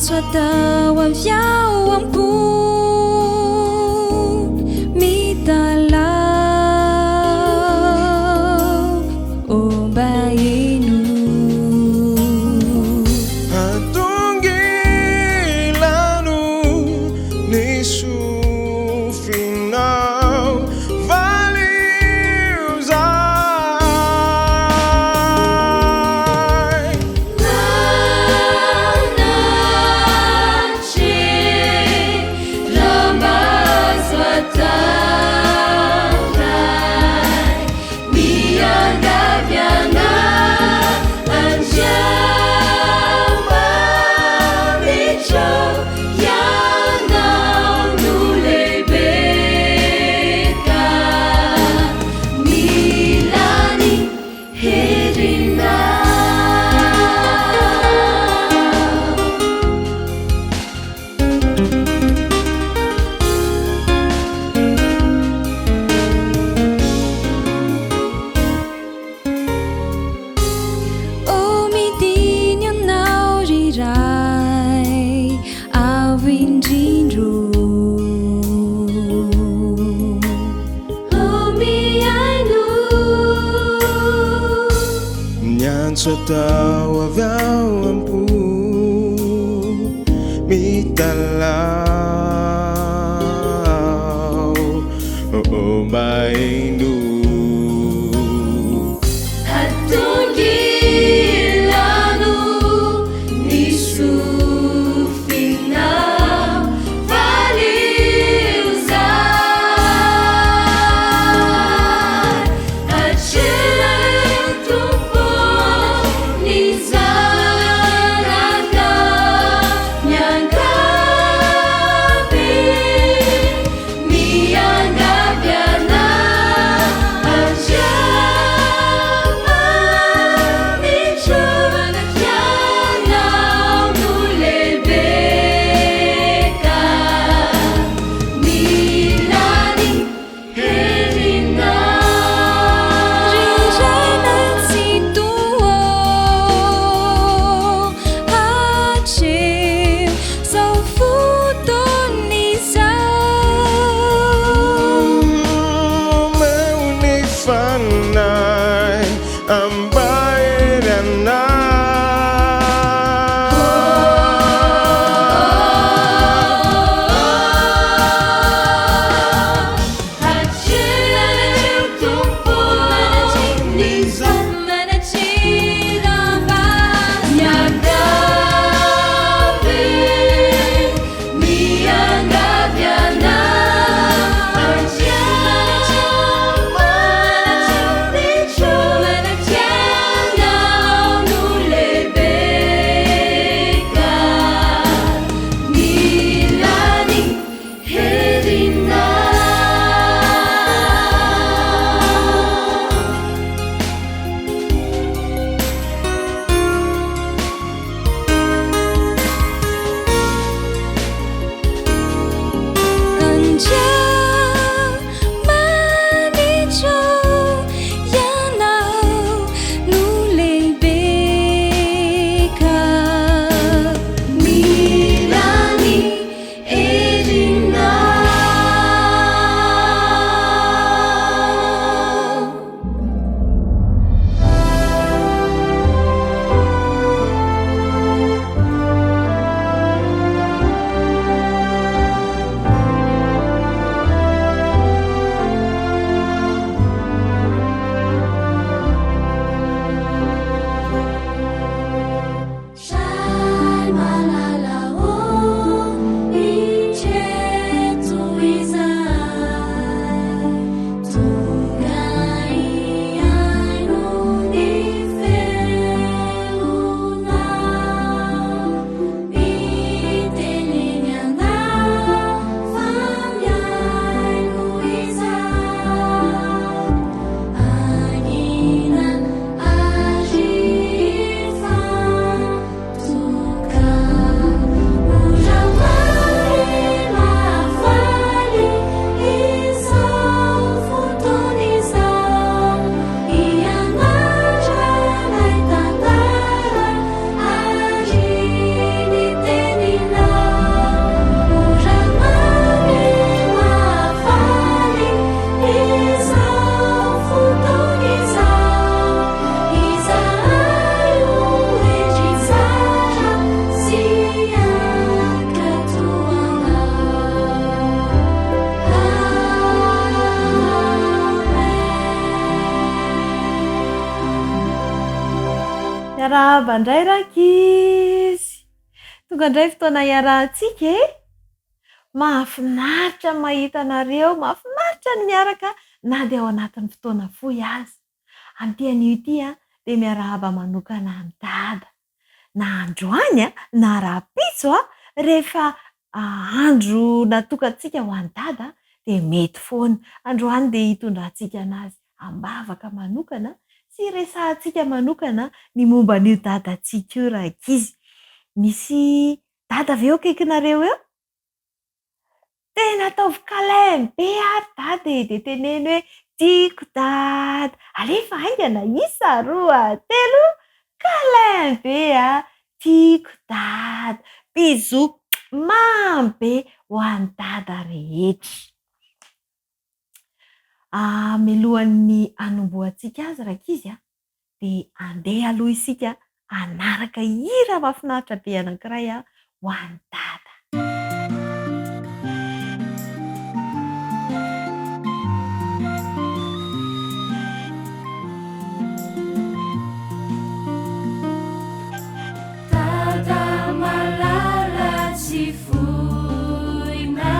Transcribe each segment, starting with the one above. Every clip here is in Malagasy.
suốt tờ âm giáo âm phú mi ta lao ô ba inu hatungi lanu ni su final values Sa tawa vào âm phú mi ta lao ô bay nu hatungi lanu ni su final values Miarahaba indray rankizy. Tonga indray fotoana iarahantsika e. Mahafinaritra ny mahita anareo, mahafinaritra ny miaraka na dia ao anatin'ny fotoana fohy aza. Amin'ity anio ity dia miarahaba manokana amin'ny dada. Na androany na rapitso rehefa andro natokantsika ho an'ny dada dia mety foana. Androany dia hitondrantsika anazy ambavaka manokana sy resahantsika manokana ny momba an'io dadantsika io rankizy. Misy dada avy eo akaikinareo eo? Tena ataovy kalemy be ary dada dia teneny hoe tiako dada. Alefa aingana isa roa telo kalemy be tiako dada. Bisou mamy be ho an'ny dada rehetra. Mialohan'ny hanombohantsika azy rankizy dia andeha aloha isika hanaraka hira mahafinaritra be anankiray ho an'ny dada. Dada malala tsy foinay,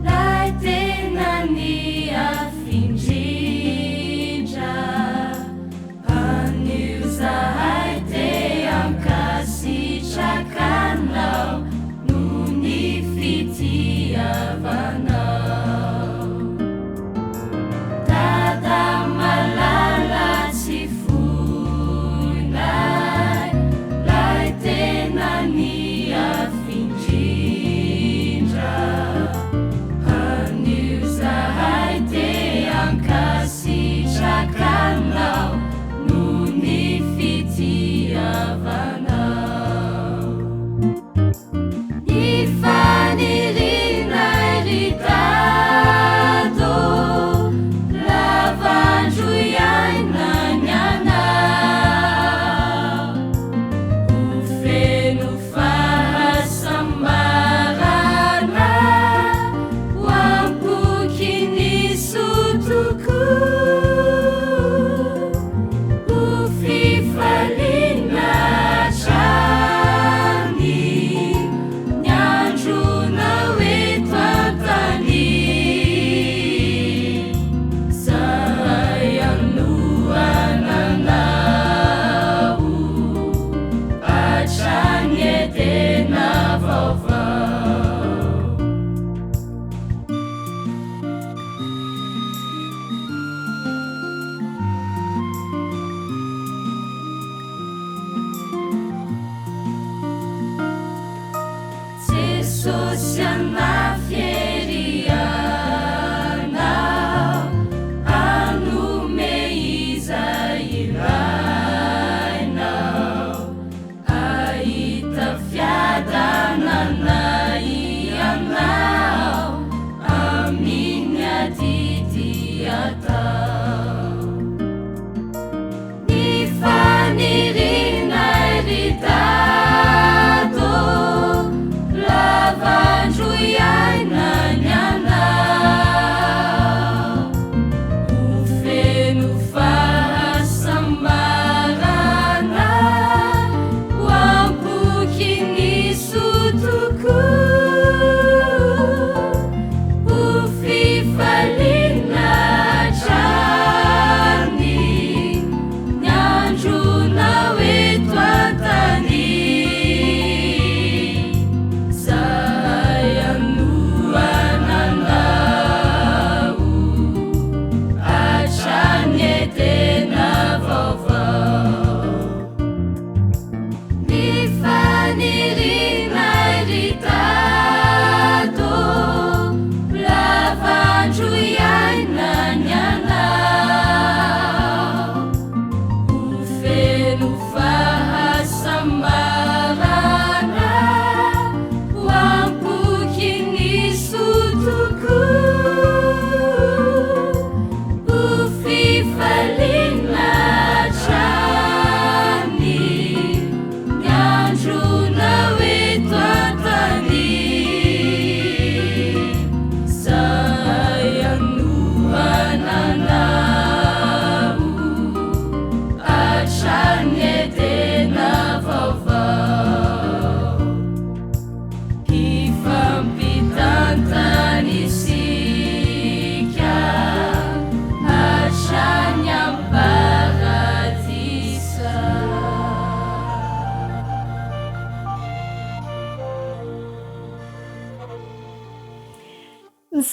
lay tena ny afindrindra. Anio zahay te ankasitrakanao,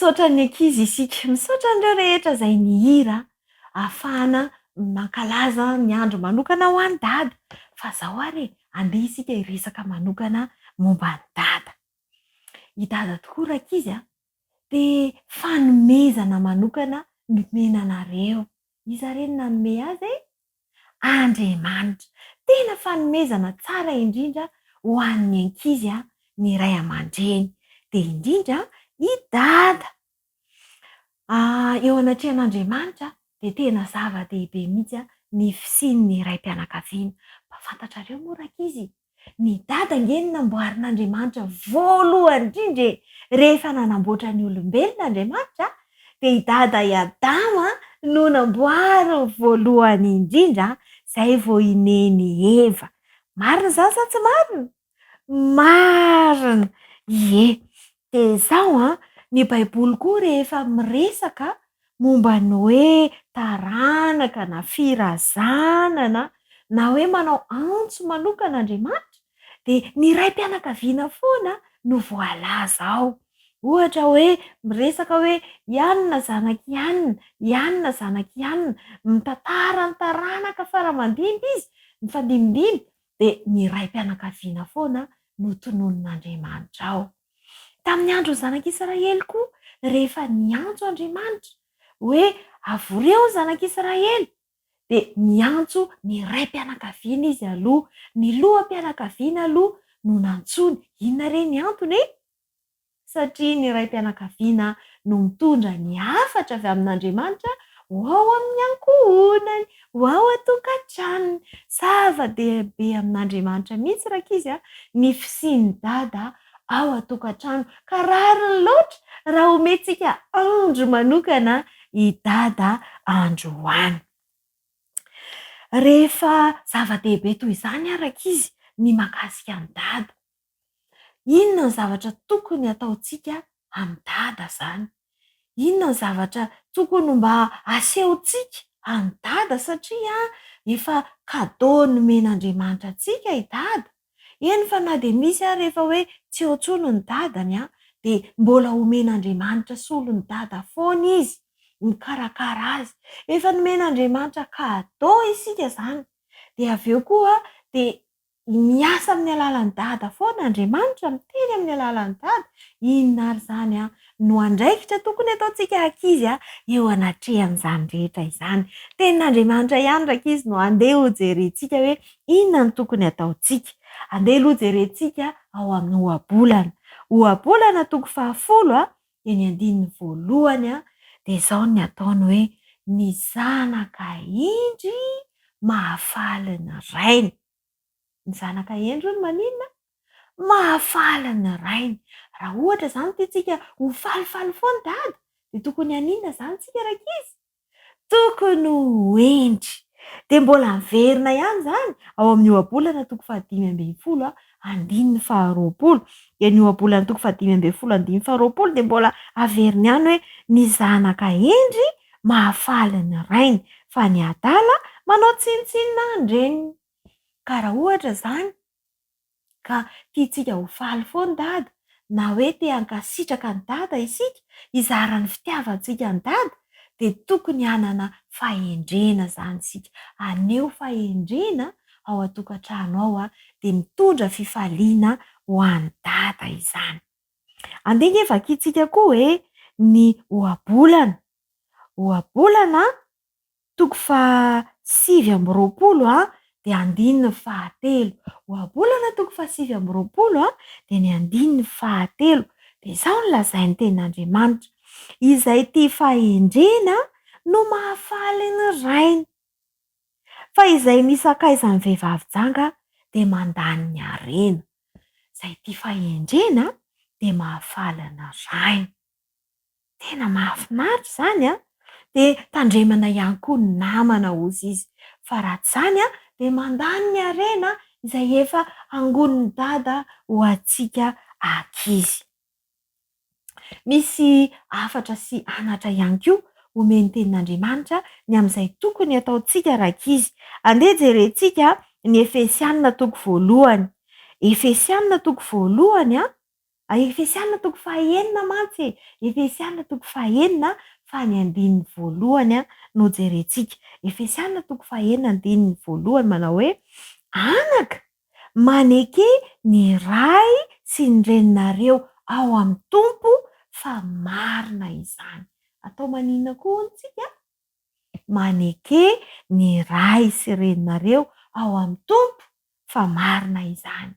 misaotra ny ankizy isika, misaotra an'ireo rehetra izay nihira ahafahana mankalaza ny andro manokana ho an'ny dada. Fa zao ary andeha isika hiresaka manokana momba ny dada. I dada tokoa rankizy dia fanomezana manokana nomena anareo. Iza reny nanome azy e? Andriamanitra. Tena fanomezana tsara indrindra ho an'ny ankizy ny ray aman-dreny. Dia indrindra i dada. Eo anatrehan'Andriamanitra dia tena zava-dehibe mihitsy ny fisian'ny raim-pianakaviana. Mba fantatrareo moa rankizy, ny dada nge ny namboarin'Andriamanitra voalohany indrindra. Rehefa nanamboatra ny olombelona Andriamanitra dia i dada i Adama no namboary voalohany indrindra, izay vao ineny Eva. Marina izany sa tsy marina? Marina. Ie. Dia izao ny Baiboly koa rehefa miresaka momba ny hoe taranaka na firazanana na hoe manao antso manokana Andriamanitra dia ny raim-pianakaviana foana no voalaza ao. Ohatra hoe miresaka hoe ianona zanaky ianona, ianona zanaky ianona, mitantara ny taranaka faramandimby izy, ny fandimindimby, dia ny raim-pianakaviana foana no tononon'Andriamanitra ao. Tamin'ny andro zanak'Israely koa, rehefa niantso Andriamanitra hoe avoreo ny zanak'Israely, dia niantso ny raim-pianakaviana izy aloha, ny loham-pianakaviana aloha no nantsony. Inona re ny antony? Satria ny raim-pianakaviana no mitondra ny hafatra avy amin'Andriamanitra ho ao amin'ny ankohonany, ho ao an-tokantranony. Zava-dehibe amin'Andriamanitra mihitsy rankizy ny fisian'ny dada ao an-tokantrano. Ka rariny loatra raha omentsika andro manokana i dada androany. Rehefa zava-dehibe toy izany rankizy ny mahakasika ny dada, inona ny zavatra tokony ataontsika amin'ny dada zany? Inona ny zavatra tokony mba asehontsika amin'ny dada satria efa kadô nomen'Andriamanitra antsika i dada. Eny fa na dia misy rehefa hoe tsy eo intsony ny dadany dia mbola omen'Andriamanitra solony dada foana izy mikarakara azy. Efa nomen'Andriamanitra kadô isika izany. Dia avy eo koa dia miasa amin'ny alalan'ny dada foana Andriamanitra, miteny amin'ny alalan'ny dada. Inona ary izany no andraikitra tokony ataontsika ankizy eo anatrehan'izany rehetra izany. Tenin'Andriamanitra ihany rankizy no andeha hojerentsika hoe inona no tokony ataontsika. Andeha aloha jerentsika ao amin'ny ohabolana. Ohabolana toko 10 eny andininy 1 dia izao ny ataony hoe ny zanaka indry mahafaly ny rainy. Ny zanaka indro ny maninona? Mahafaly ny rainy. Raha ohatra izany tiantsika ho falifaly foana dada dia tokony haninona izany tsika rankizy? Tokony ho endry. Dia mbola miverina ihany izany ao amin'ny ohabolana toko 5:20 andininy 20. Dia ny ohabolana toko 5:20 andininy 20 dia mbola averina ihany hoe ny zanaka endry mahafaly ny rainy, fa ny adala manao tsinitsinina andreniny. Ka raha ohatra izany ka tiantsika ho faly foana dada, na hoe te hankasitraka ny dada isika, hizara ny fitiavantsika ny dada, dia tokony hanana fahendrena izany isika. Aneo fahendrena ao an-tokantrano ao dia mitondra fifaliana ho an'ny dada izany. Andeha nge vakiantsika koa hoe ny ohabolana. Ohabolana toko 7:20 dia andininy 3. Ohabolana toko 7:20 dia ny andininy 3. Dia izao no lazain'ny tenin'Andriamanitra. Izay tia fahendrena no mahafaly ny rainy. Fa izay misakaizan'ny vehivavy janga dia mandany ny harena. Izay tia fahendrena dia mahafaly ny rainy. Tena mahafinaritra izany dia tandremana ihany koa ny namana ozy izy. Fa raha tsy izany dia mandany ny harena izay efa angon'ny dada ho antsika ankizy. Misy hafatra sy anatra ihany koa omeny tenin'Andriamanitra ny amin'izay tokony ataontsika rankizy. Andeha jerentsika ny Efesianina toko 1. Efesianina toko 1 Efesianina toko fahaenina mantsy Efesianina toko fahaenina fa ny andininy voalohany no jerentsika. Efesianina toko fahaenina andininy voalohany manao hoe anaka maneke ny ray sy ny reninareo ao amin'ny tompo fa marina izany. Atao maninona koa hono maneke ny ray sy reninareo ao amin'ny tompo fa marina izany.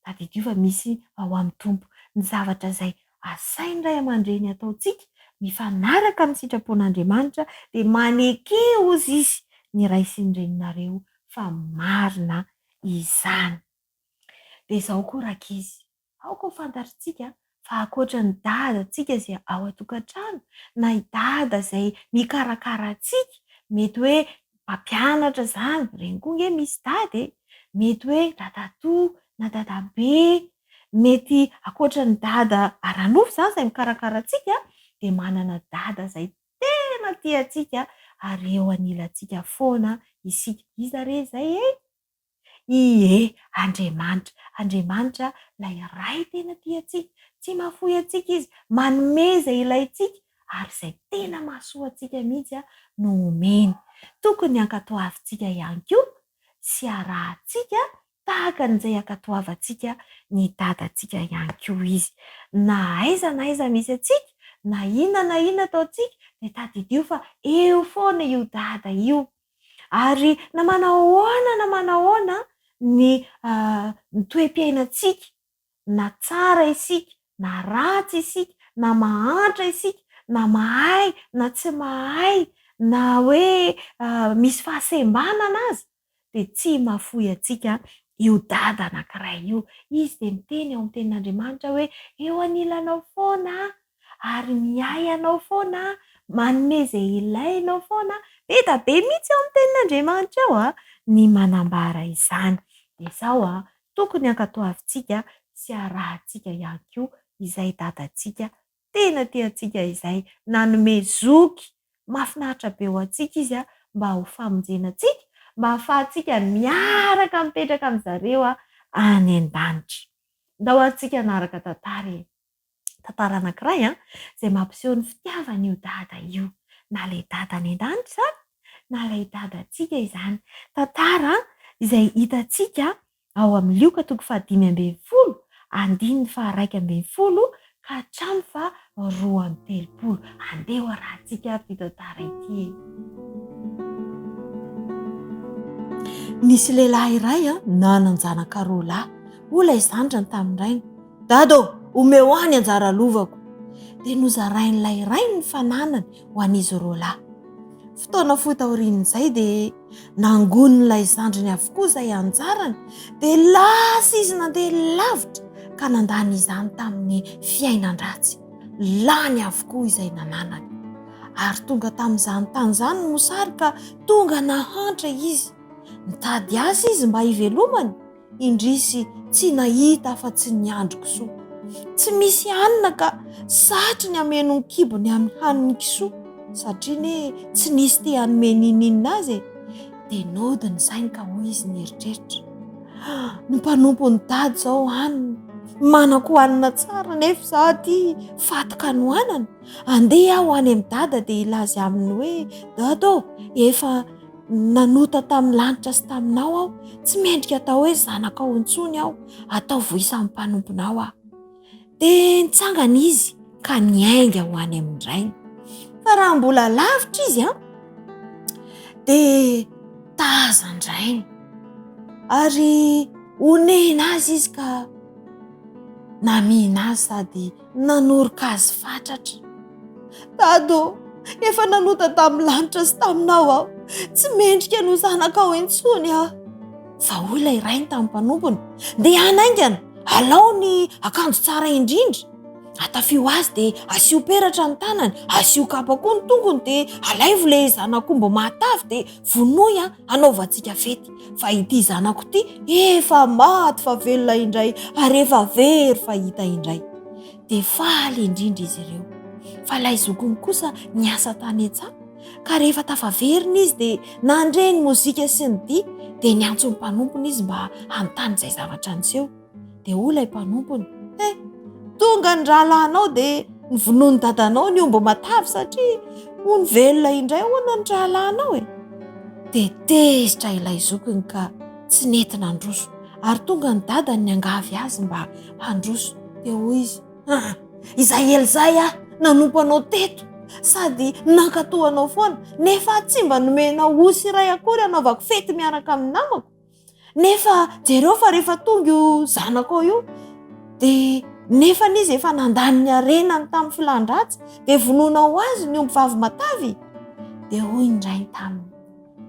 Tadidio fa misy ao amin'ny tompo ny zavatra izay asainy ray aman-dreny ataontsika mifanaraka amin'ny sitrapon'Andriamanitra dia maneke ozy izy ny ray sy ny reninareo fa marina izany. Dia izao koa rakizy, aoka ho fantatritsika fa ankoatra ny dadantsika izay ao an-tokantrano na i dada izay mikarakara antsika, mety hoe mpampianatra izany, ireny koa nge misy dady mety hoe dadatoa na dadabe, mety ankoatra ny dada aran'ofo izany izay mikarakara antsika dia manana dada izay tena tia antsika ary eo anilantsika foana isika. Iza re izay Andriamanitra ilay ray tena tia antsika, tsy mahafoy antsika izy, manome izay ilaintsika ary izay tena mahasoa antsika mihitsy no omeny. Tokony hankatoavintsika ihany koa sy arahintsika tahaka an'izay hankatoavantsika ny dadantsika ihany koa izy. Na aiza misy antsika, na inona ataontsika dia tadidio fa eo foana io dada io. Ary na manao ahoana ny toe-piainantsika, na tsara isika, na ratsy isika, na mahantra isika, na mahay, na tsy mahay, na hoe misy fahasembana azy, dia tsy mahafoy antsika io dada anankiray io. Izy dia miteny ao amin'ny tenin'Andriamanitra hoe eo anilanao foana ary miay anao foana, manome izay ilainao foana. Be mihitsy ao amin'ny tenin'Andriamanitra ao ny manambara izany. Dia izao tokony hankatoavintsika sy arahintsika ihany koa izay dadantsika tena tiantsika izay, nanome zoky mahafinaritra be ho antsika izy mba ho famonjenantsika, mba hahafahantsika miaraka mipetraka amin'izareo any an-danitra. Ndao antsika naraka tantara anankiray izay mampiseho ny fitiavan'io dada io, na ilay dada any an-danitra izany na ilay dadantsika izany. Tantara izay hitantsika ao amin'ny Lioka toko 5:12 andininy 1:20 ka hatramin'ny 2:30. Andeha arahintsika ary ity tantara ity. Nisy lehilahy iray nanan-janaka roa lahy. Olay zandrany tamin'irainy, dado omeo any anjara lovako. Dia nozarain'ilay iray ny fananany ho an'izy roa lahy. Fotoana fohy taorian'izay dia nangon'ilay zandriny avokoa izay anjarany dia lasa izy nandeha lavitra ka nandany izany tamin'ny fiainan-dratsy. Lany avokoa izay nananany ary tonga tamin'izany tany izany no mosary ka tonga nahantra izy. Nitady asa izy mba hivelomany, indrisy tsy nahita afa-tsy ny andro kisoa. Tsy misy hanina ka satry ny ameno ny kibony amin'ny haniny kisoa satria ne tsy nisy te hanome ninina azy. Dia nodiny izay ka hoy izy nieritreritra, ny mpanompo ny dady izao hanina, manako hanina tsara nefa izaho aty fatika ny hanana. Andeha aho any amin'ny dada dia ilazy aminy hoe dado efa nanota tamin'ny lanitra sy taminao aho, tsy mendrika atao hoe zanakao intsony aho, atao voisan'ny mpanomponao aho. Dia nitsangana izy ka niainga ho any amin'ny rainy. Fa raha mbola lavitra izy dia tazan-drainy ary onena azy izy ka namina azy sady nanoroka azy fatratra. Dado, efa nanota tamin'ny lanitra sy taminao aho, tsy mendrika no zanakao intsony aho. Fa hoy ilay rainy tamin'ny mpanompony, dia anaingana, alao ny akanjo tsara indrindra, atafio azy dia asio peratra ny tanany, asio kapa koa ny tongony, dia alaivo ilay zanakombo matavy dia vonoy anaovantsika fety. Fa ity zanako ity efa maty fa velona indray ary efa very fahita indray. Dia faly indrindra izy ireo. Fa ilay zokiny kosa niasa tany an-tsaha ka rehefa tafaverina izy dia nandreny mozika sy ny dia dia niantso ny mpanompony izy mba hanontany izay zavatra niseho. Dia hoy ilay mpanompony, tonga ny rahalahinao dia nyvonoany dadanao ny ombo matavy satria ho ny velona indray hoana ny rahalahinao dia tezitra ilay zokiny ka tsy nentina androso ary tonga ny dadany ny angavy azy mba handroso dia hoy izy izay elizay nanompo anao teto sady nankatoanao foana nefa tsy mba nomenao osy iray akory anaovako fety miaraka amin'ny namako nefa jereo fa rehefa tonga io zanako io dia nefa n'izy efa nandany ny arenany tamin'ny filandratsy dia vononao azy ny omby vavy matavy dia hoy indray taminy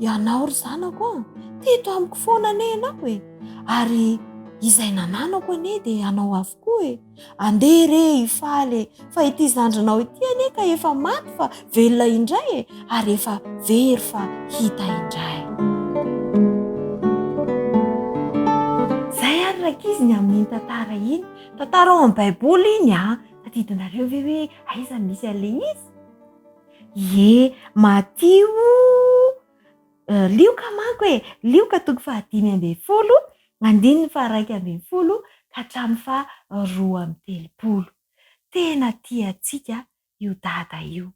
ianao ry zanako teto amiko foana ane ianao ary izay nananako ane dia anao avokoa andeha re ifaly fa ity zandrinao ity ane ka efa maty fa velona indray ary efa very fa hita indray. Zay ary rakizy ny amin'iny tantara iny tantara ao amin'ny baiboly iny tadidinareo ve hoe aiza misy an'ilay izy Matio lioka manko lioka toko 5:10 andininy 2:20 ka hatramin'ny 2:30 tena tiatsika io dada io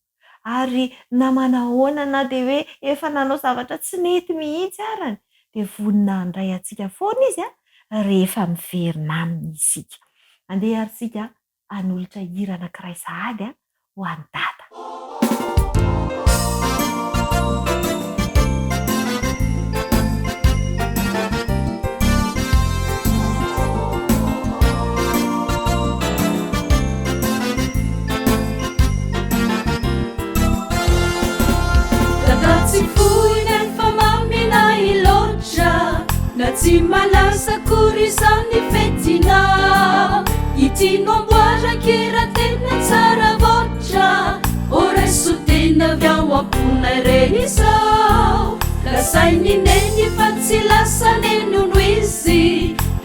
ary na manahoana na dia hoe efa nanao zavatra tsy nety mihitsy arany dia vonina andray atsika foana izy rehefa miverina aminy isika. Andeha ary sika hanolotra hira anankiray sahady ho an'ny dada. Na tsy malasa kory izany fetina itino amboaran-kira tena tsara voatra oraiso tena avy ao ampona re izao lasainy neny fa tsy lasa nenono izy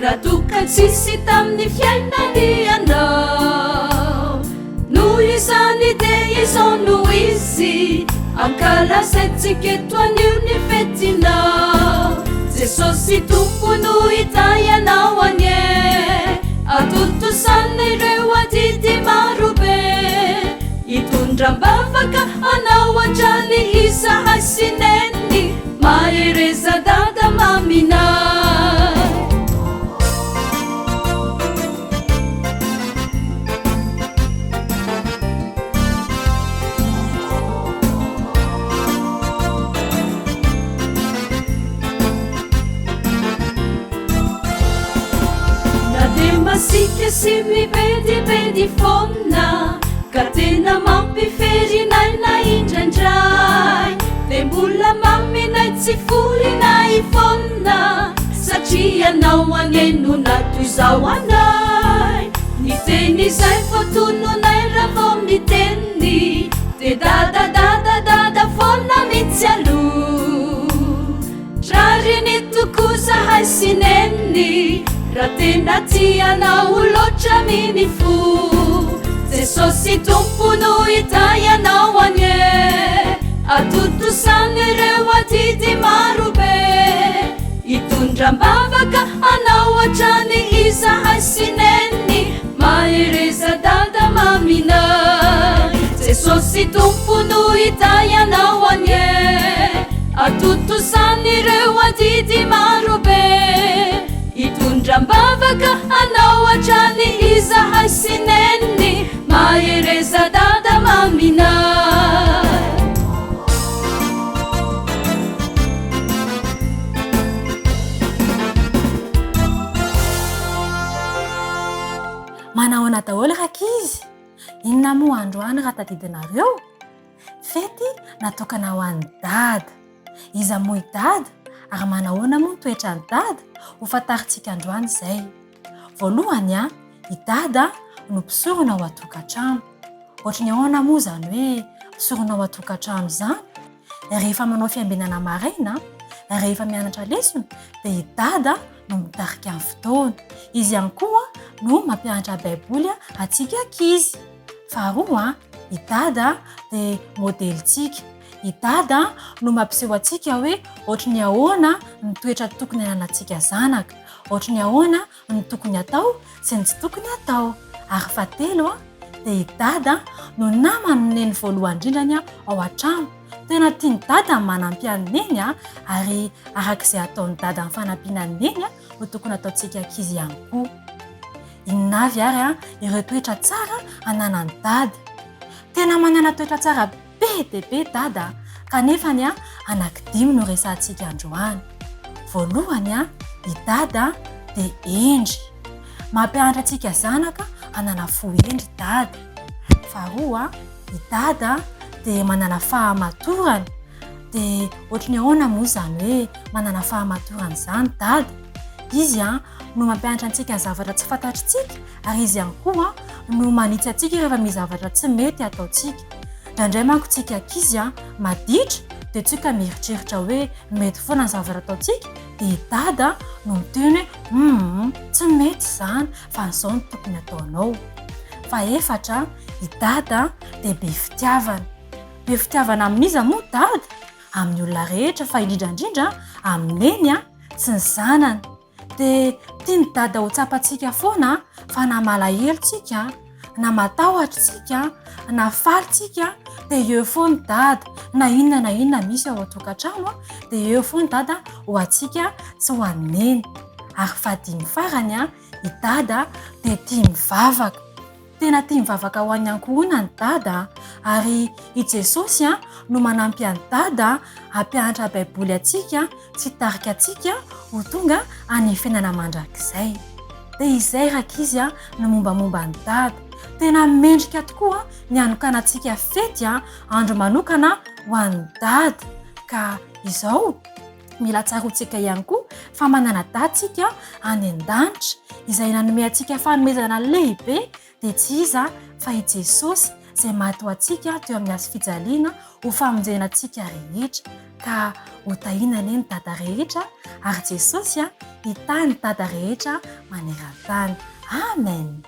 raha toka tsisy tamin'ny fiainany ianao noho izany dia izao no izy ankalasaitsika eto anio ny fetinao Jesosy tompono itayanao anye atotosana ireo adidi maro be itondram-bavaka anao andrany izahay sy neny mahereza dada maminay Masika sy mipedipedy foana ka tena mampiferinay na indraindray dia mbola maminay tsy forinay foana satria anao aneno natoy izao anay ny teny izay fotononay raha vao miteny dia dada foana mitsy aloha rary ny toko zahay sy neny raha tena tianao loatra minifo Jesosy tompono itayanao anye atotosana ireo adidi maro be itondram-bavaka anao hatrany izahay sy neny mahereza dada maminay Jesosy tompono itayanao anye atotosana ireo adidi maro be itondram-bavaka anao hatrany izahay sy neny mahereza dada maminay Manahoana daholo rakizy inona moa androany raha tadidinareo fety natokana ho an'ny dada iza moa i dada ary manahoana moa ny toetra ny dada ho fantaritsika androany izay voalohany i dada no mpisorona ao atokantrano ohatra ny ahoana moa zany hoe mpisorona ao atokantrano zany rehefa manao fiambinana maraina rehefa mianatra lesona dia i dada no mitarika amin'ny fotoana izy ihany koa no mampianatra baiboly atsika ankizy faharoa i dada dia modelitsika i dada no mampiseho atsika hoe ohatra ny ahoana ny toetra tokony ananantsika zanaka ohatra ny ahoana ny tokony atao sy ny tsy tokony atao Ary fahatelo dia i dada no namany neny voalohany indrindrany ao an-trano. Tena tiany dada manampy ny neny ary arak'izay ataony dada amin'ny fanampiana ny neny ho tokony ataontsika ankizy ihany koa. Inona avy ary ireo toetra tsara ananany dada. Tena manana toetra tsara be dia be dada, kanefany anankidimy no resantsika androany. Voalohany i dada dia endry. Mampianatra antsika zanaka hanana fo endry dada. Faharoa i dada dia manana fahamatorana. Dia ohatrany ahoana moa izany hoe manana fahamatorana izany dada. Izy no mampianatra antsika ny zavatra tsy fantatritsika ary izy ihany koa no manitsy antsika rehefa misy zavatra tsy mety ataontsika. Indraindray manko tsika ankizy maditra dia tsika mieritreritra hoe mety foana ny zavatra ataontsika dia i dada no miteny hoe tsy mety izany fa izao no tokony ataonao. Fahaefatra i dada dia be fitiavana. Be fitiavana amin'iza moa dada? Amin'ny olona rehetra fa indrindra amin'eny sy ny zanany. Dia tiany dada ho tsapantsika foana fa na malahelo tsika, na matahotra tsika, na faly tsika dia eo foana dada. Na inona misy ao an-tokantrano dia eo foana dada ho antsika sy ho an'ny neny. Ary fadiny farany i dada dia tia mivavaka. Tena tia mivavaka ho an'ny ankohona ny dada ary i Jesosy no manampy an'ny dada hampianatra baiboly antsika sy tarika antsika ho tonga any fiainana mandrakizay. Dia izay rakizy no mombamomba ny dada. Tena mendrika tokoa ny anokana antsika fety andro manokana ho an'ny dada. Ka izao mila tsaroantsika ihany koa fa manana dadantsika any an-danitra izay nanome antsika fanomezana lehibe dia tsy iza fa i Jesosy izay mahato antsika teo amin'ny hazo fijaliana ho famonjena antsika rehetra. Ka ho tahinana eny dada rehetra ary Jesosy hitany dada rehetra maneran-tany. Amen.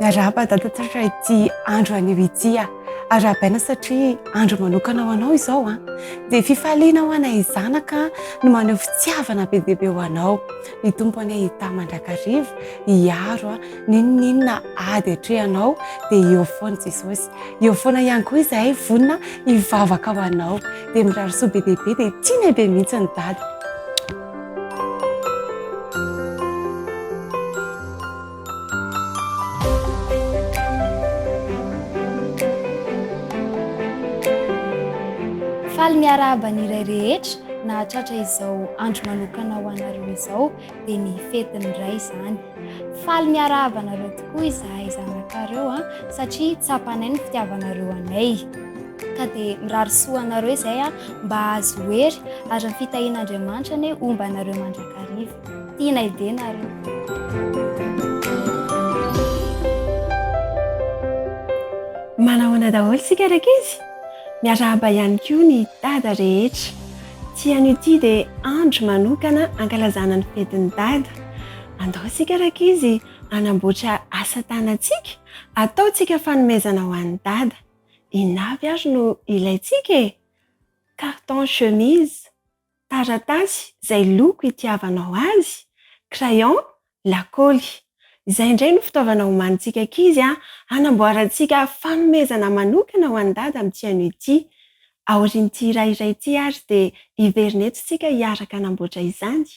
Miarahaba dada tsara ity andro anio ity arabaina satria andro manokana ho anao izao dia fifaliana ho anay zanaka no maneho fitiavana be dia be ho anao. Ny tompony hita mandrakariva hiaro ninona ady hatrehanao dia eo foana Jesosy. Eo foana ihany koa izahay vonina hivavaka ho anao dia mirary soa be dia be dia tiana be mihitsy ny dada. Faly miarahaba ny iray rehetra na tratra izao andro manokana ho anareo izao dia ny fetiny iray izany. Faly miarahaba anareo tokoa izahay zanakareo satria tsapanay ny fitiavanareo anay. Ka dia mirary soa anareo izay mba azo hery ary ny fitahian'Andriamanitra ny omba anareo mandrakariva. Tianay be nareo. Manahoana daholo sika rakizy? Miarahaba ihany koa ny dada rehetra. Ty anio ity dia andro manokana ankalazana ny fetin'ny dada. Andao sika rakizy anamboatra asa tanantsika, ataontsika fanomezana ho an'ny dada. Inona avy ary no ilaintsika? Carton chemise, taratasy izay loko itiavanao azy, crayon, lakaoly. Izay indray no fitaovana homanintsika ankizy hanamboarantsika fanomezana manokana ho an-dada amin'ity anio ity. Aorian'ity iray ity ary dia hiverina eto isika hiaraka hanamboatra izany.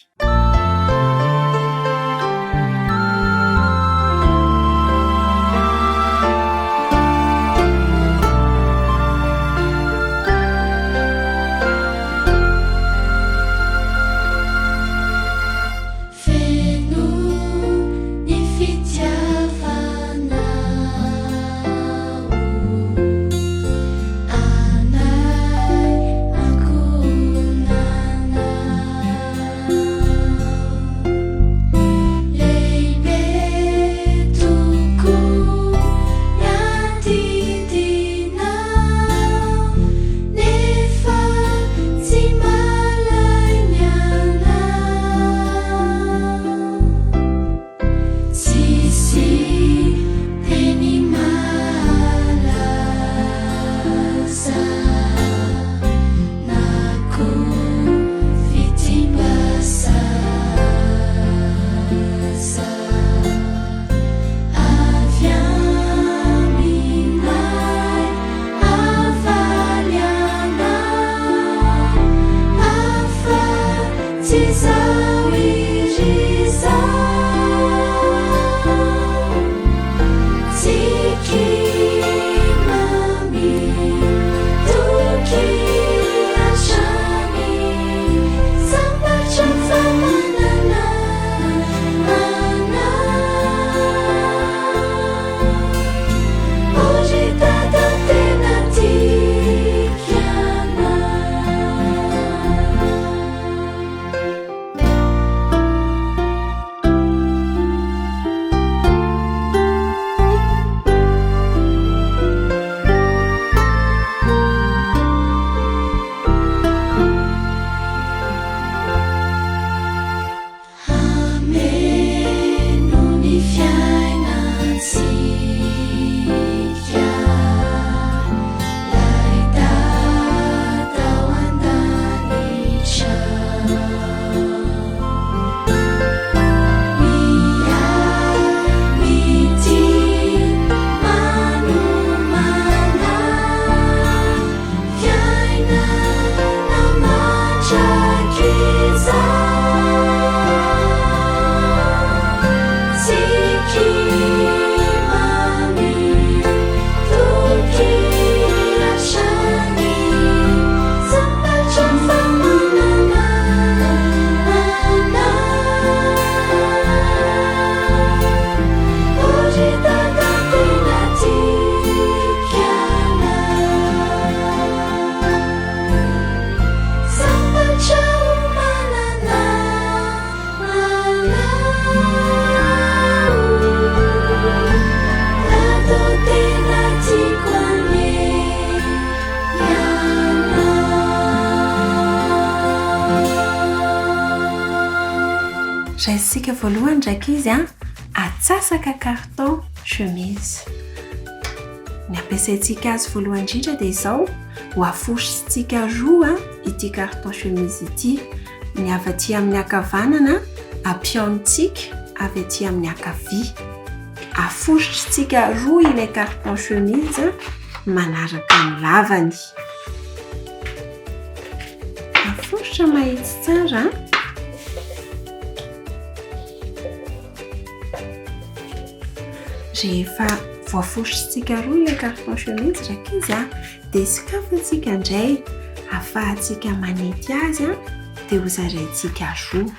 Raisitsika voalohany ndraiky izy atsasaka carton chemise. Ny ampiasaintsika azy voalohany indrindra dia izao ho afosotsika roa ity carton chemise ity. Ny avy aty amin'ny ankavanana ampiaontsika avy aty amin'ny ankavia. Afosotsika roa ilay carton chemise manaraka ny lavany. Afosotra mahitsy tsara. Rehefa voafosotsika roa ilay carton chemise ndraiky izy dia sokafantsika indray ahafahantsika manety azy dia hozaraintsika roa.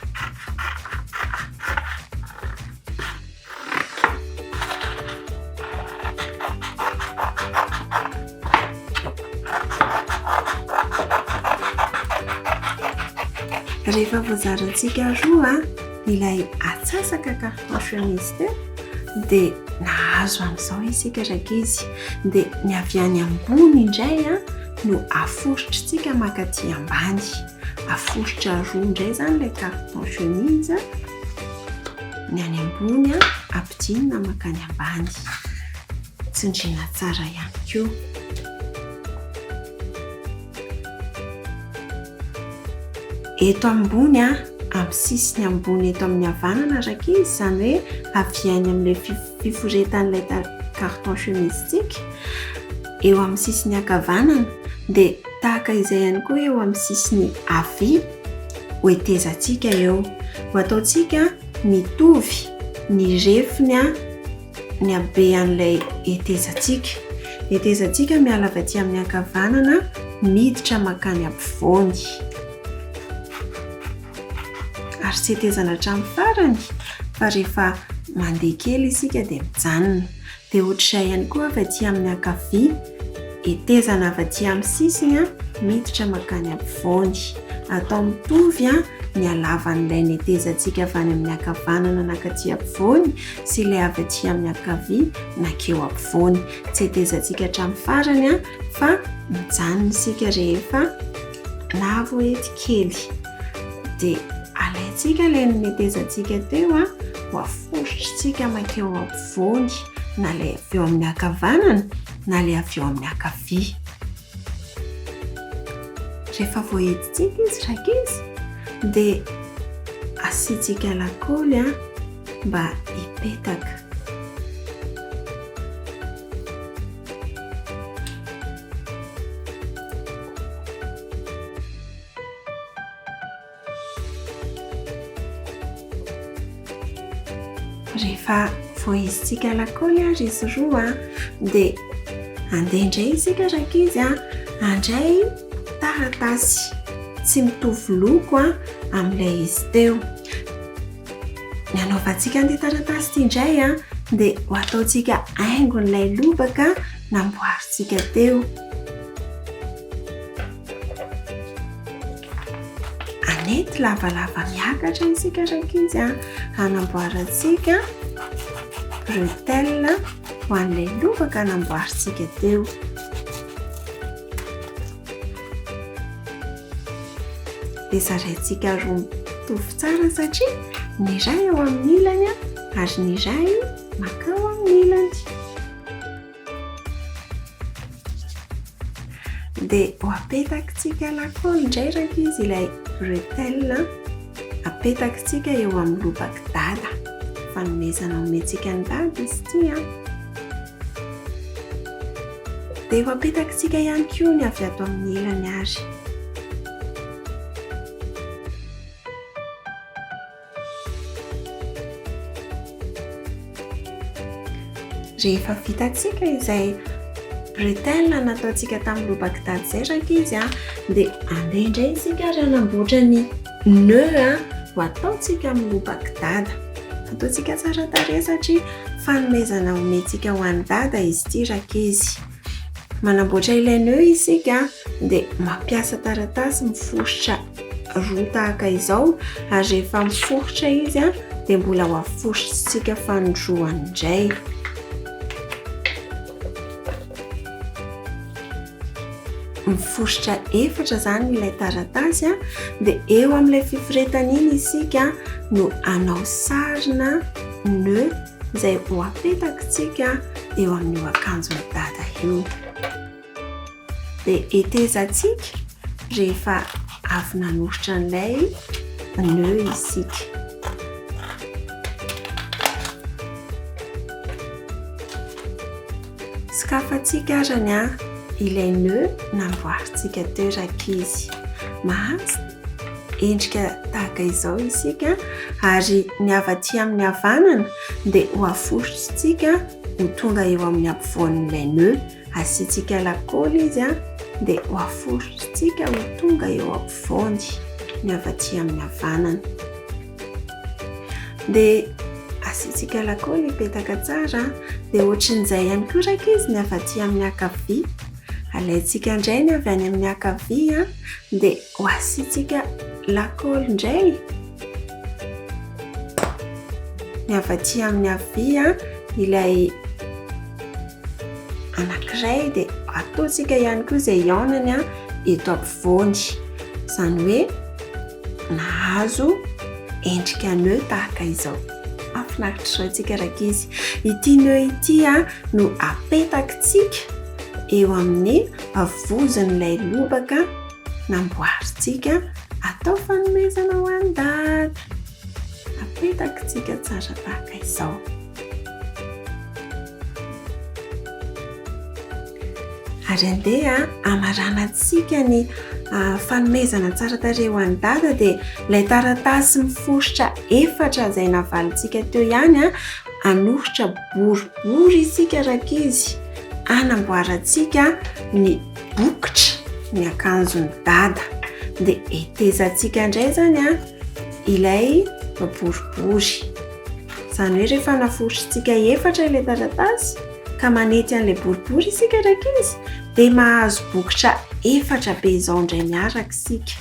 Rehefa voazarantsika roa ilay atsasaka carton chemise teo dia nahazo amin'izao isika raiky izy. Dia ny avy any ambony indray no afosotritsika makaty ambany. Afosotra roa indray izany ilay carton chemise. Ny any ambony ampidinina makany ambany. Tsindriana tsara ihany koa. eto ambony amin'ny sisiny ambony eto amin'ny havanana raka izy, izany hoe aviany amin'ilay fiforetan'ilay carton chemisetsika eo amin'ny sisiny ankavanana, dia tahaka izay ihany koa eo amin'ny sisiny havia ho hetezantsika eo. Ho ataontsika mitovy ny refiny ny habean'ilay hetezantsika. Hetezantsika miala avy aty amin'ny ankavanana miditra makany ampovoany, ary tsy hetezana hatramin'ny farany fa rehefa mandeha kely isika dia mijanona. Dia ohatr'izay ihany koa avy aty amin'ny ankavia, hetezana avy aty amin'ny sisiny miditra makany ampovoany. Atao mitovy ny halavan'ilay netezantsika avy any amin'ny ankavanana nakatỳ ampovoany sy ilay avy aty amin'ny ankavia nakeo ampovoany. Tsy hetezantsika hatramin'ny farany fa mijanona isika rehefa lavo hety kely. Dia alaintsika ilay netezantsika teo ho afosotritsika makeo ampovoany, na ilay avy eo amin'ny ankavanana na ilay avy eo amin'ny ankavia. Rehefa voahetitsika izy raka izy dia asiantsika lakaoly mba hipetaka. Rehefa voahisitsika lakaoly ary izy roa dia andeha indray isika raka izy handray taratasy tsy mitovy loko amin'ilay izy teo. Ny anaovantsika an'ity taratasy ity indray dia ho ataontsika haingon'ilay lobaka namboarintsika teo. Anety lavalava miakatra isika raka izy hanamboarantsika bretelle ho an'ilay lobaka namboarintsika teo. Dia zaraintsika roa mitovy tsara satria ny iray eo amin'ny ilany ary ny iray makao amin'ny ilany. Dia ho apetakitsika lakaoly indray raka izy ilay bretelle, apetakitsika eo amin'ny lobaka dada, fanomezana omentsika ny dada izy ity. Dia ho apetakitsika ihany koa ny avy ato amin'ny ilany ary. Rehefa vitatsika izay bretelle nataontsika tamin'ny lobaka dada izay raka izy dia andeha indray isika ary hanamboatra ny nœud ho ataontsika amin'ny lobaka dada. Ataontsika tsara tarehy satria fanomezana omentsika ho an'ny dada izy ity raka izy. Manamboatra ilay nœud isika dia mampiasa taratasy miforitra roa tahaka izao, ary rehefa miforitra izy dia mbola ho afosotritsika fanindroany indray. Miforitra efatra zany ilay taratasy dia eo amin'ilay fiforetana iny isika no anao sarina nœud izay ho apetakitsika eo amin'io akanjon'ny dada io. Dia hetezantsika rehefa avy nanoritra an'ilay nœud isika. Sokafantsika arany ilay nœud namboarintsika teo raka izy. Mahazo endrika tahaka izao isika, ary ny avy aty amin'ny havanana dia ho afosotritsika ho tonga eo amin'ny ampovoan'ilay nœud. Asiantsika lakaoly izy dia ho afosotritsika ho tonga eo ampovoany ny avy aty amin'ny havanana. Dia asiantsika lakaoly hipetaka tsara. Dia ohatrin'izay ihany koa raka izy ny avy aty amin'ny ankavia. Alaintsika indray ny avy any amin'ny ankavia dia ho asiantsika lakaoly indray. Ny avy aty amin'ny havia ilay anankiray dia ataontsika ihany koa izay ihaonany eto ampovoany. Izany hoe nahazo endrika nœud tahaka izao. Afinaritra antsika raka izy. Ity nœud ity no apetakitsika eo amin'ny vozon'ilay lobaka namboarintsika atao fanomezana ho any dada. Apetakintsika tsara tahaka izao. Ary andeha amaranantsika ny fanomezana tsara tarehy ho any dada dia ilay taratasy miforitra 4 izay navalintsika teo ihany anohitra boribory isika rakizy anamboarantsika ny bokotra ny akanjon'ny dada dia etezantsika indray zany ilay boribory. Izany hoe rehefa naforitrantsika 4 ilay taratasy ka manety an'ilay boribory isika rakizy dia mahazo bokotra 4 be izao indray miaraka isika.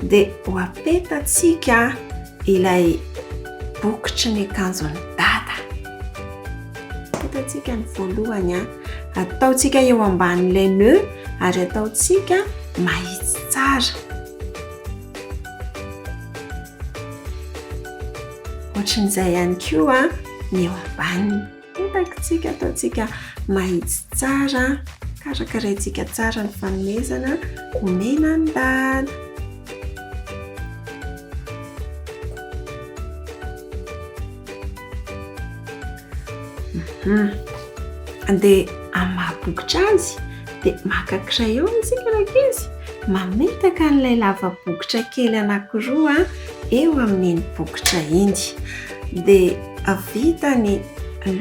Dia ho apetatsika ilay bokotra ny akanjon'ny dada. Apetatsika ny voalohany ataotsika eo ambanin'ilay nœud ary ataotsika mahitsy tsara. Ohatran'izay ihany koa ny eo ambaniny. Apetakintsika ataotsika mahitsy tsara, karakaraintsika tsara ny fanomezana omena ny dada. Dia amin'ny mahabokotra azy dia maka crayon isika rakizy mametaka an'ilay lava-bokotra kely anankiroa eo amin'iny bokotra iny. Dia vita ny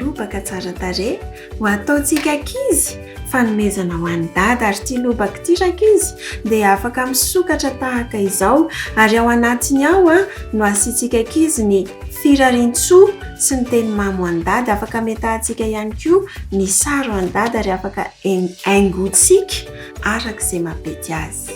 lobaka tsara tarehy ho ataontsika ankizy fanomezana ho any dada. Ary ity lobaka ity rakizy dia afaka misokatra tahaka izao ary ao anatiny ao no asiantsika ankizy ny firarian-tsoa sy ny teny mamy ho any dada. Afaka metahantsika ihany koa ny sary ho any dada ary afaka haingotsika arak'izay mapety azy.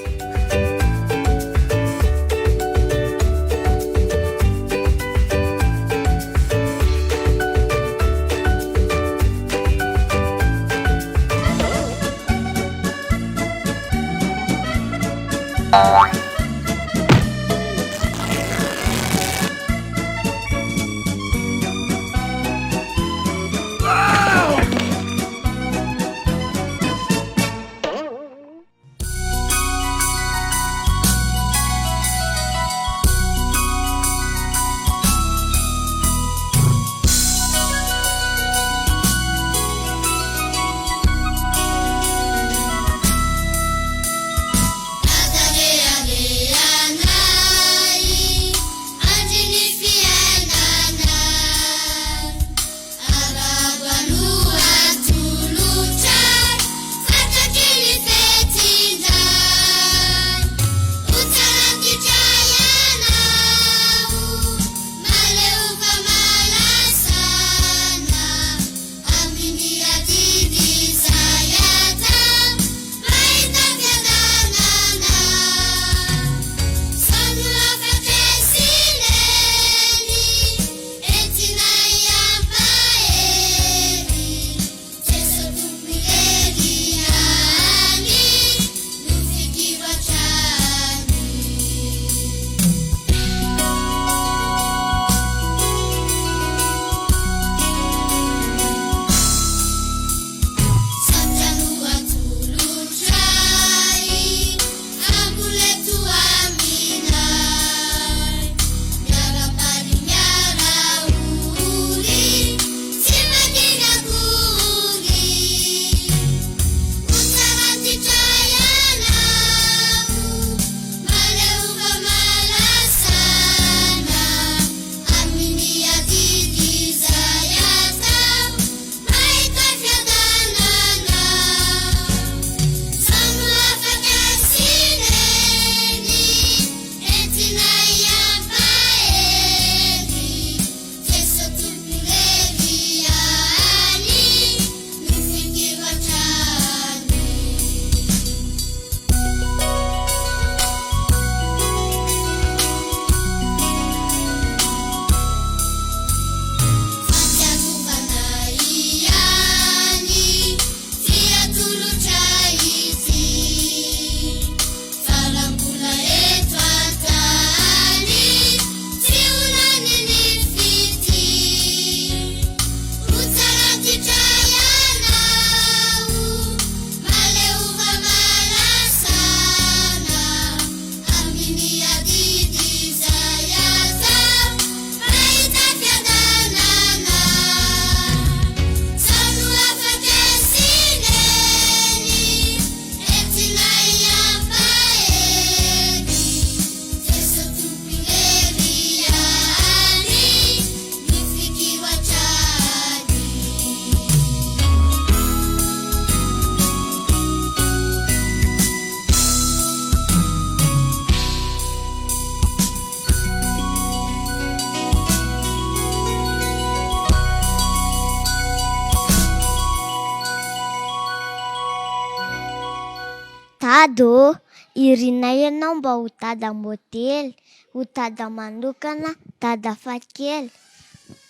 Tado, irinay ianao mba ho dada modely, ho dada manokana, dada fakely.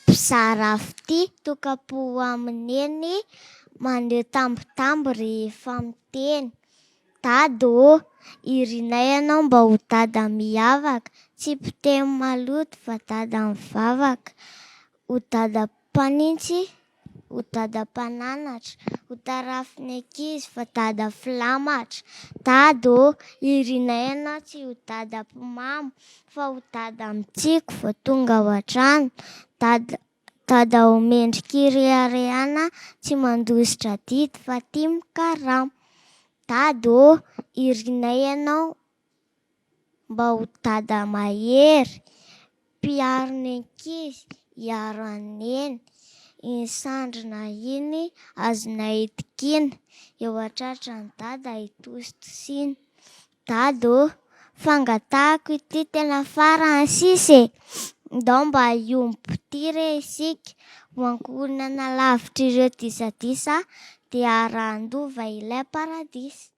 Mpizara afity tokapo amin'eny, maneho tambitamby rehefa miteny. Tado, irinay ianao mba ho dada miavaka, tsy mpiteny maloto fa dada mivavaka. Ho dada mpanintsy, ho dada mpananatra, ho tarafin'ny ankizy fa dada filamatra. Dado, irinay ianao tsy ho dada mpimamo fa ho dada mitsiky vao tonga ao an-trano. Dada ho mendrika ireharehana, tsy mandositra didy fa tia mikaramo. Dado, irinay ianao mba ho dada mahery, mpiaro ny ankizy, hiaro aneny. Iny sandrina iny azona itikina, eo an-tratra ny dada hitositosina. Dado, fangatahako ity tena farany sisa e. Ndao mba hiomby ity isika, ho ankohonana lavitra ireo disadisa, dia haran-dova ilay paradisa.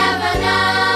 Avana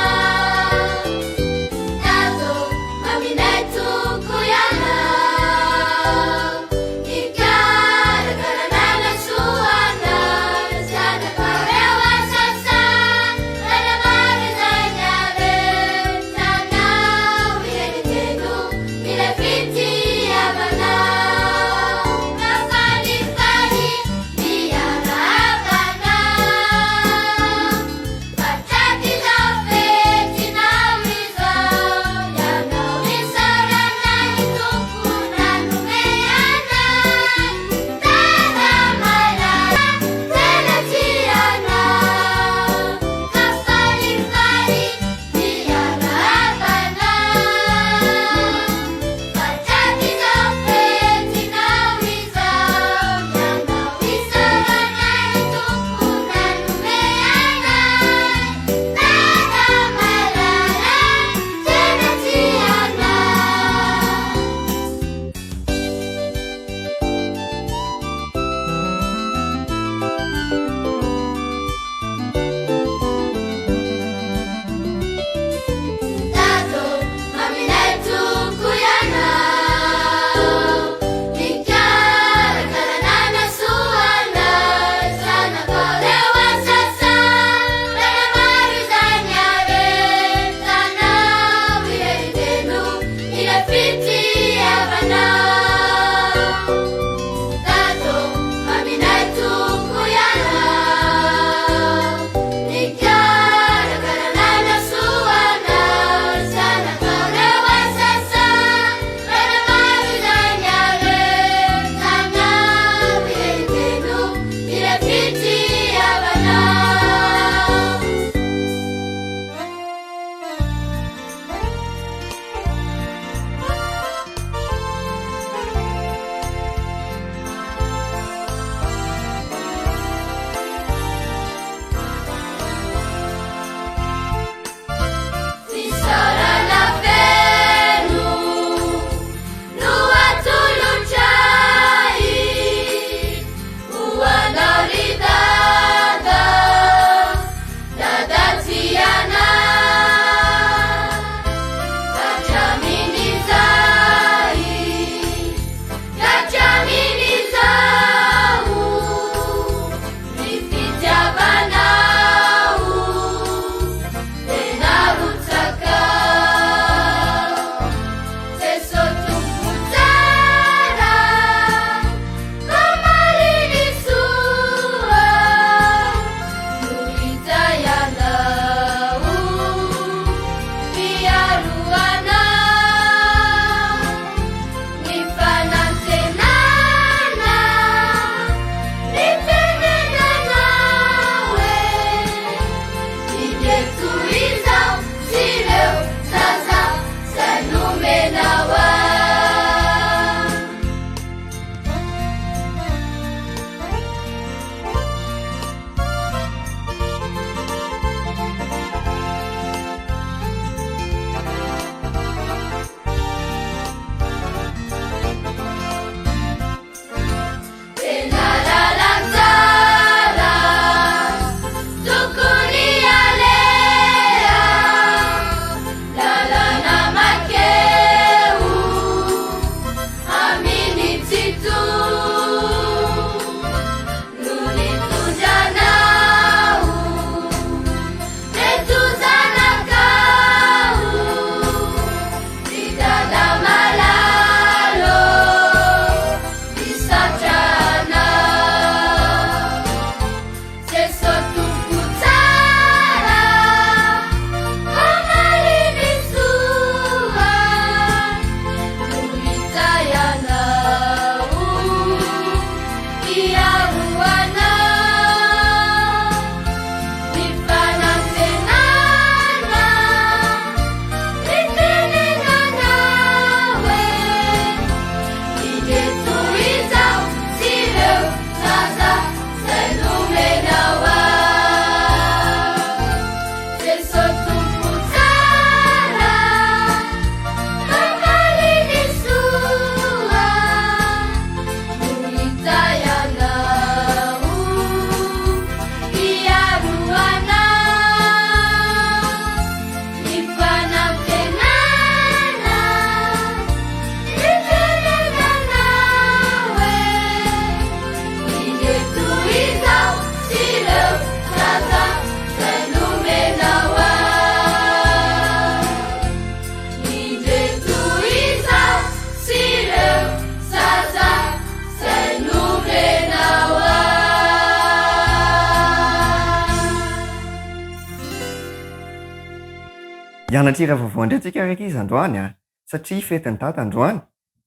Hianatra hira vaovao indray tsika raiky izy androany a satria fetiny dady androany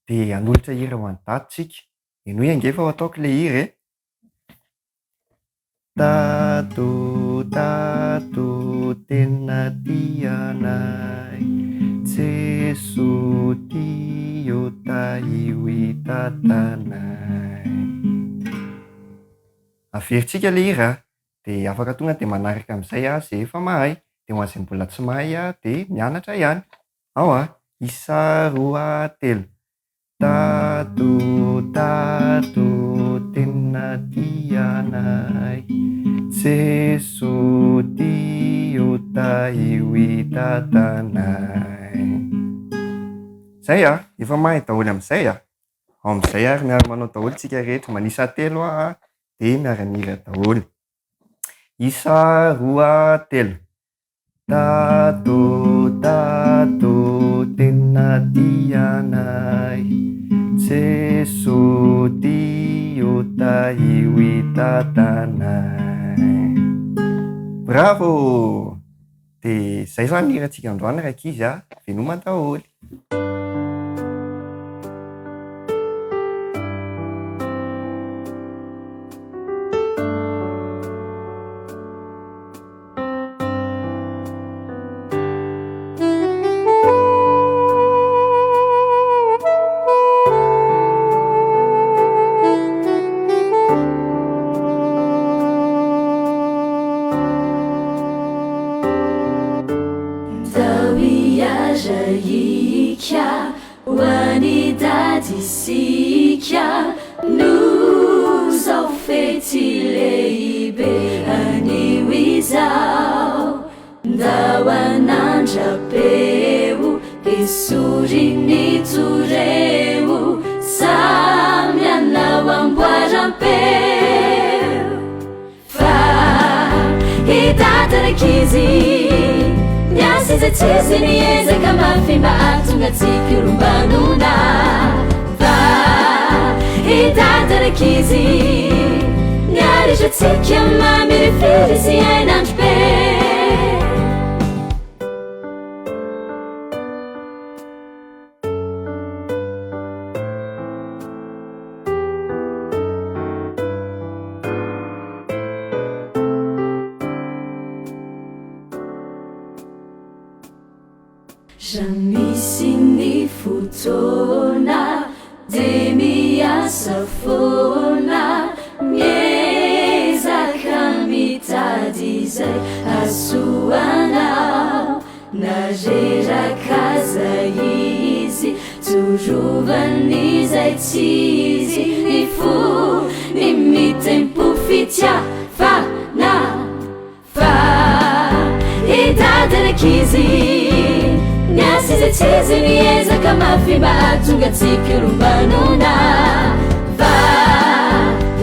dia hanolotra hira ho any dady tsika. Eno hoe angefa ho ataoko le hira e. Tato tena tianay Jeso tio taio tatanay. Averintsika le hira dia afaka tonga dia manaraka amin'izay a izay efa mahay, dia ho an'izay mbola tsy mahay a dia mianatra ihany. Ao a, isa roa telo. Tato tena tianay Jeso tio taio tatanay. Zay a, efa mahay daholo amin'izay a. Ao amin'izay ary miara manao daholo tsika rehetra, manisa telo a dia miara-mihira daholo. Isa roa telo. Tato tena tianay Jeso tio taio tatanay. Bravo! Dia izay zany hirantsika androany raiky izy a, veloma daholo. Misy ny fotoana dia miasa foana miezaka mitady izay asoanao na reraka zay izy torovan'izay tsy izy ny fo ny mitempo fitiavana fa hitadarakizy Nyasize chizi niezaka mafimba atunga tikirumbanuna Va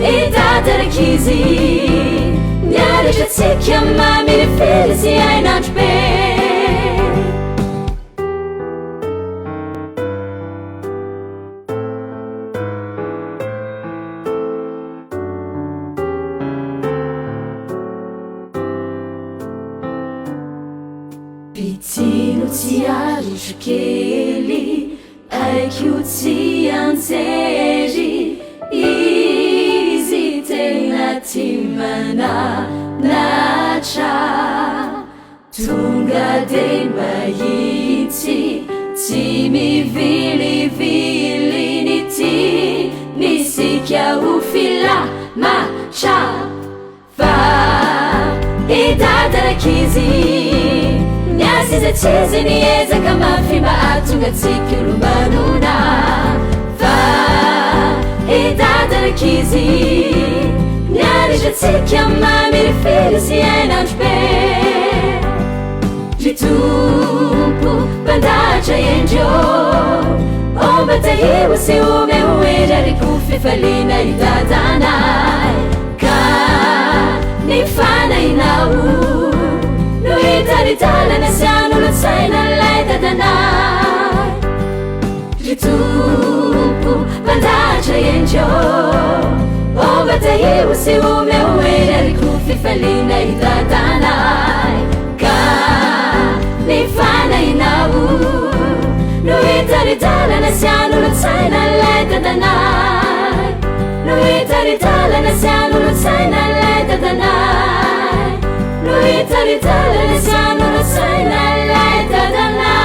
itadarakizi Nyarisha tikya mami rifirisi ainanjbe Pitino tsy arotro kely Aikio tsy anjery Izy tena ty mananatra Tonga de mahitsy Tsy mivilivily ny ty Misika ho filamatra Fa idadarakizy Nyasize chizi niezaka mafimba atunga tikirumbanuna Fa idadarakizi Nyarisha tikya mami rifirisi ainanjbe Ritumpu bandaja yenjo Omba tahiwa si ume ueja rikufi falina idadanai Ka nifana inau Nuhitaritala na sianu lutsaina laita danai Ritumpu bandaja yenjo Omba tahiwa si ume ueja rikufi falina idadanai Ka nifana sainao no hitaritalana sian'olotsaina lay dadanay no hitaritalana sian'olotsaina lay dadanay no hitaritalana sian'olotsaina lay dadanay.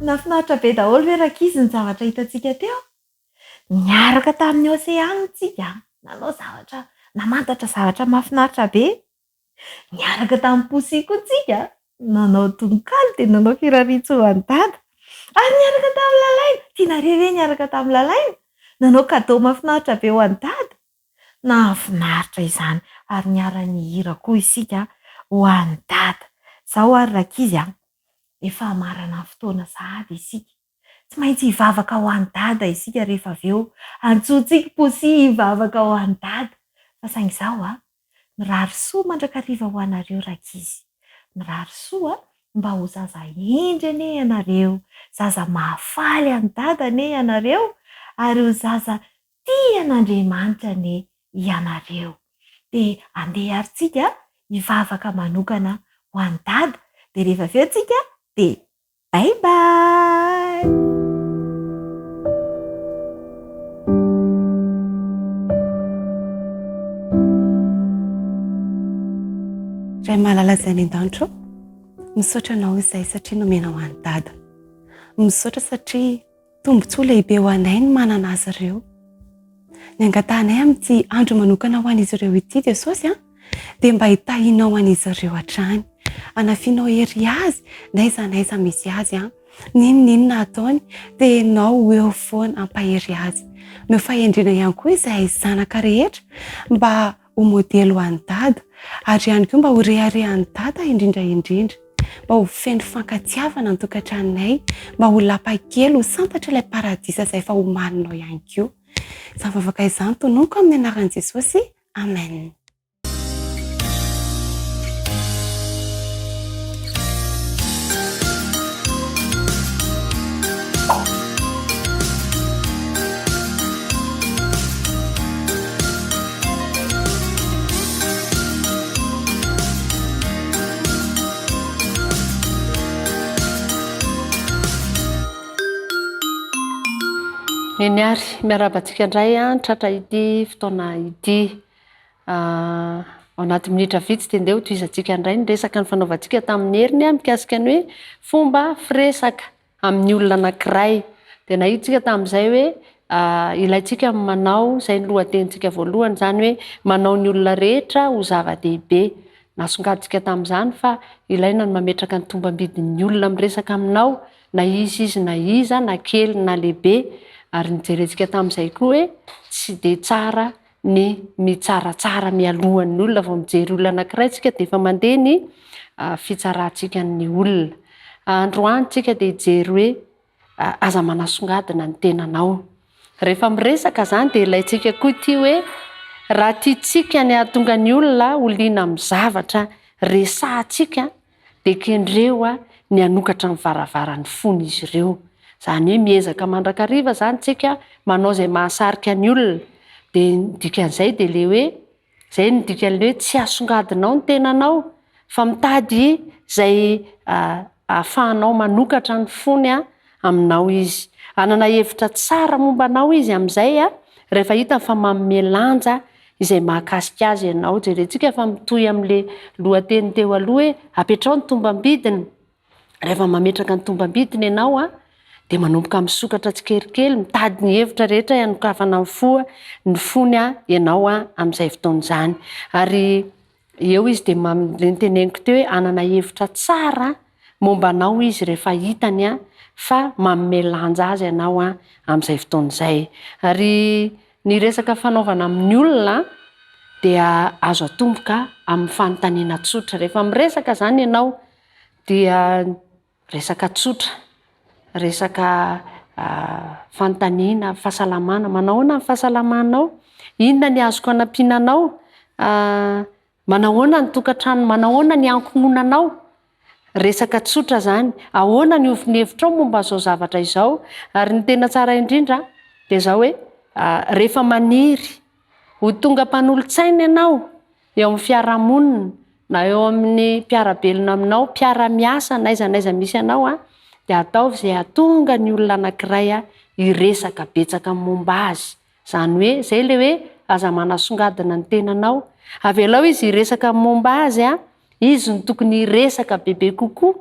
Nafinaritra be daholo ve rakizy ny zavatra hitantsika teo. Niaraka tamin'ny oseana tsika, nanao zavatra namantatra zavatra mahafinaritra be. Niaraka tamin'ny posy koa tsika, nanao tonokalo dia nanao firaritsiho ho an'ny dada. Ary niaraka tamin'ny lalaina, tianareo ve niaraka tamin'ny lalaina, nanao cadeau mahafinaritra be ho an'ny dada. Nahafinaritra izany ary niara-ny hira koa isika ho an'ny dada. Izao ary rakizy efa marana fotoana sahady isika. Tsy maintsy hivavaka ho an'ny dada isika rehefa avy eo. Antsointsika posy hivavaka ho an'ny dada. Fa saingy izao mirary soa mandrakariva ho anareo rakizy. Mirary soa mba ho zaza indry ane ianareo. Zaza mahafaly an'ny dada ane ianareo. Ary ho zaza tian'Andriamanitra ane ianareo. Dia andeha ary tsika hivavaka manokana ho an'ny dada. Dia rehefa avy eo tsika dia bye bye. Ray malala izay ny an-danitro, misaotra anao izay satria nomena ho an'ny dada. Misaotra satria tombotsoa lehibe ho anay ny manana azy ireo. Ny angatanay amin'ity andro manokana ho an'izy ireo ity Jesosy dia mba hitahinao an'izy ireo hatrany. Anafianao hery azy, n'aiza misy azy n'inona ataony dia ianao eo foana ampahery azy. Meo fahendrina ihany koa izay zanaka rehetra mba ho modely ho an'ny dada, ary ihany koa mba ho reharehan'ny dada indrindra. Mba ho feno fankatiavana ny tokantranonay, mba ho lapa-kely ho santatra ilay paradisa izay efa homaninao ihany koa. Izany vavaka izany tononiko amin'ny anaran'i Jesosy. Amen. Eny ary miarabantsika indray tratra ity fotoana ity. Ao anaty minitra vitsy dia andeha ho tohizantsika indray ny resaka ny fanaovantsika tamin'ny heriny mikasika ny hoe fomba firesaka amin'ny olona anankiray. Dia nahitsika tamin'izay hoe ilayntsika manao, izay ny lohatenintsika voalohany izany hoe manao ny olona rehetra ho zava-dehibe. Nasongaditsika tamin'izany fa ilaina ny mametraka ny tombam-bidin'ny olona miresaka aminao, na izy na iza, na kely na lehibe. Ary nijerentsika tamin'izay koa hoe tsy dia tsara ny mitsaratsara mialohan'ny olona vao mijery olona anankiray tsika dia efa mandeha ny fitsarantsika ny olona. Androany tsika dia hijery hoe aza manasongadina ny tenanao. Rehefa miresaka zany dia ilayntsika koa ity hoe raha tiantsika ny ahatonga ny olona ho liana amin'ny zavatra resahantsika dia kendreo ny hanokatra ny varavaran'ny fony izy ireo. Izany hoe miezaka mandrakariva zany tsika manao izay mahasarika ny olona. Dia dikan'izay dia le hoe izay ny dikan'le hoe tsy asongadinao ny tenanao fa mitady izay ahafahanao manokatra ny fony aminao izy. Anana hevitra tsara momba anao izy amin'izay rehefa hita fa manome lanja izay mahakasika azy ianao. Jerentsika fa mitohy amin'le lohateny teo aloha hoe apetrao ny tombam-bidiny. Rehefa mametraka ny tombam-bidiny ianao dia manomboka misokatra tsikelikely, mitady ny hevitra rehetra hanokafana ny fony ianao amin'izay fotoana izany. Ary eo izy dia teneniko teo hoe anana hevitra tsara momba anao izy rehefa hitany fa manome lanja azy ianao amin'izay fotoana izay. Ary ny resaka fanaovana amin'ny olona dia azo atomboka amin'ny fanontaniana tsotra. Rehefa miresaka zany ianao dia resaka tsotra, resaka fanontaniana, fahasalamana. Manahoana ny fahasalamanao? Inona ny azoko anampinanao? Manahoana ny tokantrano? Manahoana ny ankohonanao? Resaka tsotra zany. Ahoana ny ovin'hevitrao momba izao zavatra izao? Ary ny tena tsara indrindra dia izao hoe rehefa maniry ho tonga mpanolontsaina ianao eo amin'ny fiarahamonina na eo amin'ny mpiarabelona aminao mpiara-miasa naizanaiza misy anao a dia ataovy izay atonga ny olona anankiray a hiresaka betsaka momba azy zany hoe zay le hoe aza manasongadina ny tenanao avelao izy hiresaka momba azy a izy ny tokony hiresaka bebe kokoa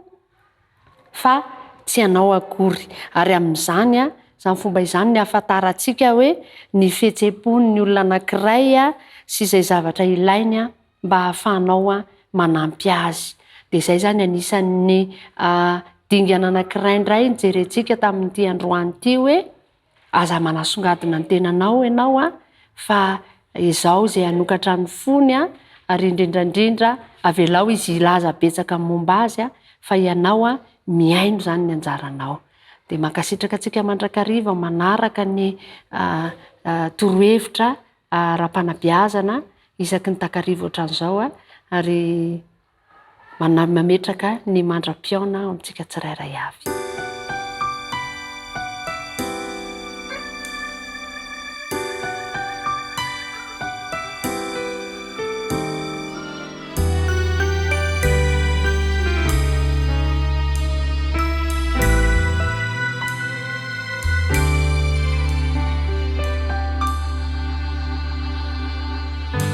fa tsy anao akory ary amin'izany a zany fomba izany ny ahafantarantsika hoe ny fihetseham-pony ny olona anankiray a sy izay zavatra ilainy a mba hahafahanao a manampy azy dia izay zany anisan'ny dingana anankiray indray nijerentsika tamin'ity androany ity hoe aza manasongadina ny tenanao ianao a fa izao izay hanokatra ny fony a ary indrindrandrindra avelao izy ilaza betsaka momba azy a fa ianao a miaino zany ny anjaranao dia mankasitraka antsika mandrakariva manaraka ny torohevitra ra-panabeazana isaky ny takariva ohatran'izao a ary mametraka ny mandra-piaona amintsika tsirairay avy.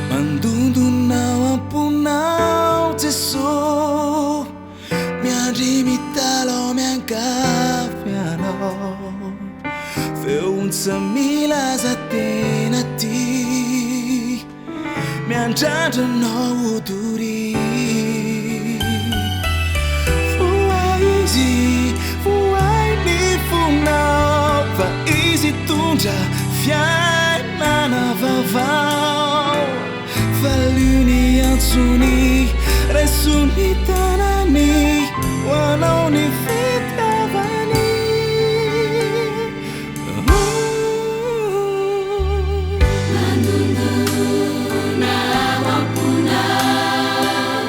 Mandondonao amponao Jesù miandry mitalo miankafy anao feontsy milaza tena ty miandrandranao odory voay izy voay ny fonao fa izy tondra fiainana vavao valuni antsony resuni tanani hoanao ny fitiavany mandondona amponao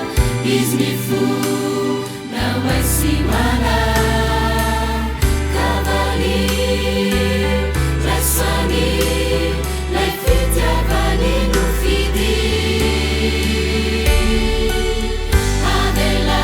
izy mifo na oasimana kavali rasani lay fitiavany no fidy avela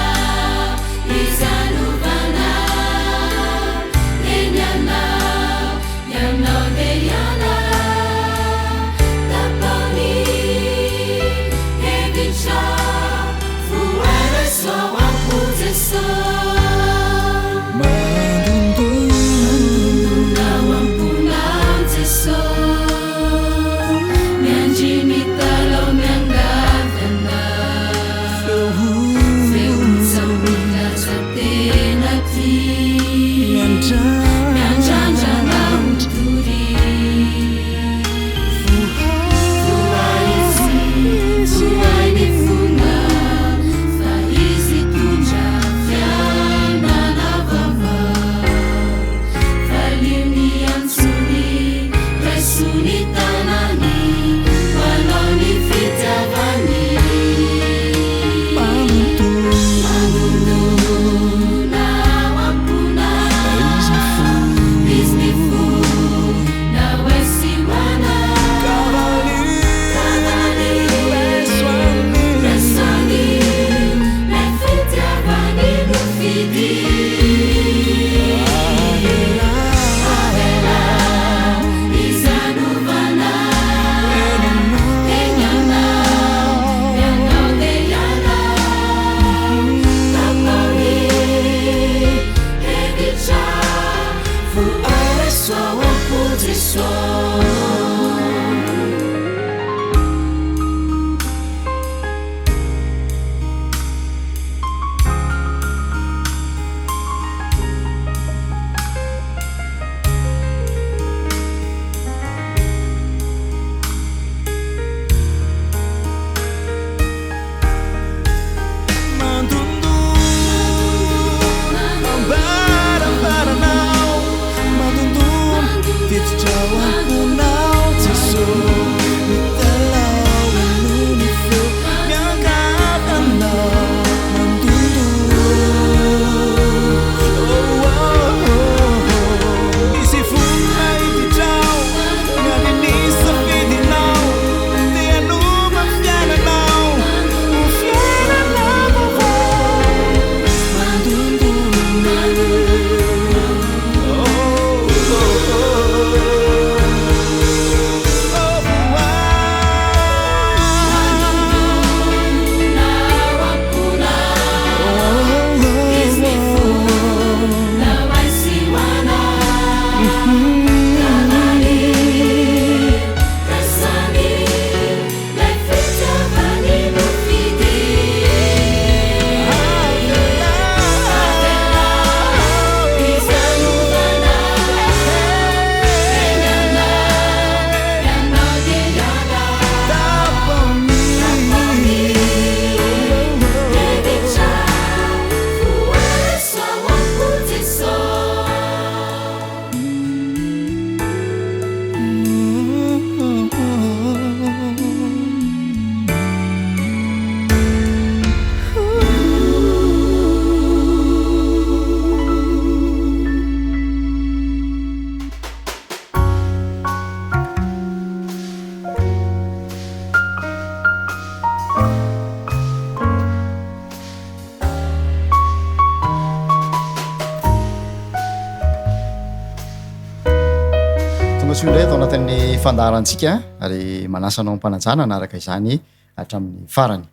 soa indray atao anatin'ny fandaharantsika ary manasanao ampanajana anaraka izany hatramin'ny farany.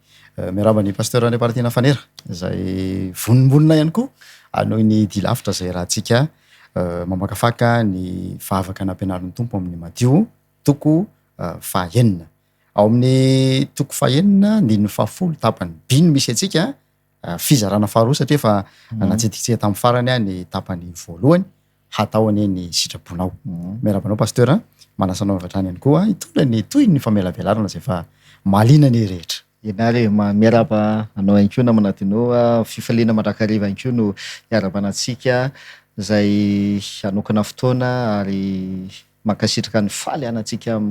Miaraba ny pasteur any Partina Fanera izay vonimbonina ihany koa anoho ny dilavitra izay rahantsika mamakafaka ny vavaka nampianarin'ny tompo amin'ny Matteo toko fahaenina. Ao amin'ny toko fahaenina ny fahafolo tapany biny misy atsika fizarana faharoa satria efa natsetitsika tamin'ny farany ny tapany voalohany hatao ane ny sitraponao. Miarabanao pasteur manasanao avatrany ihany koa itondra ny toy ny famelabelarana izay fa malina ny rehetra. Ianary miaraba anao ihany koa namanatinao fifaliana mandrakariva ihany koa no iarabanantsika izay hanokana fotoana ary mankasitraka ny faly anantsika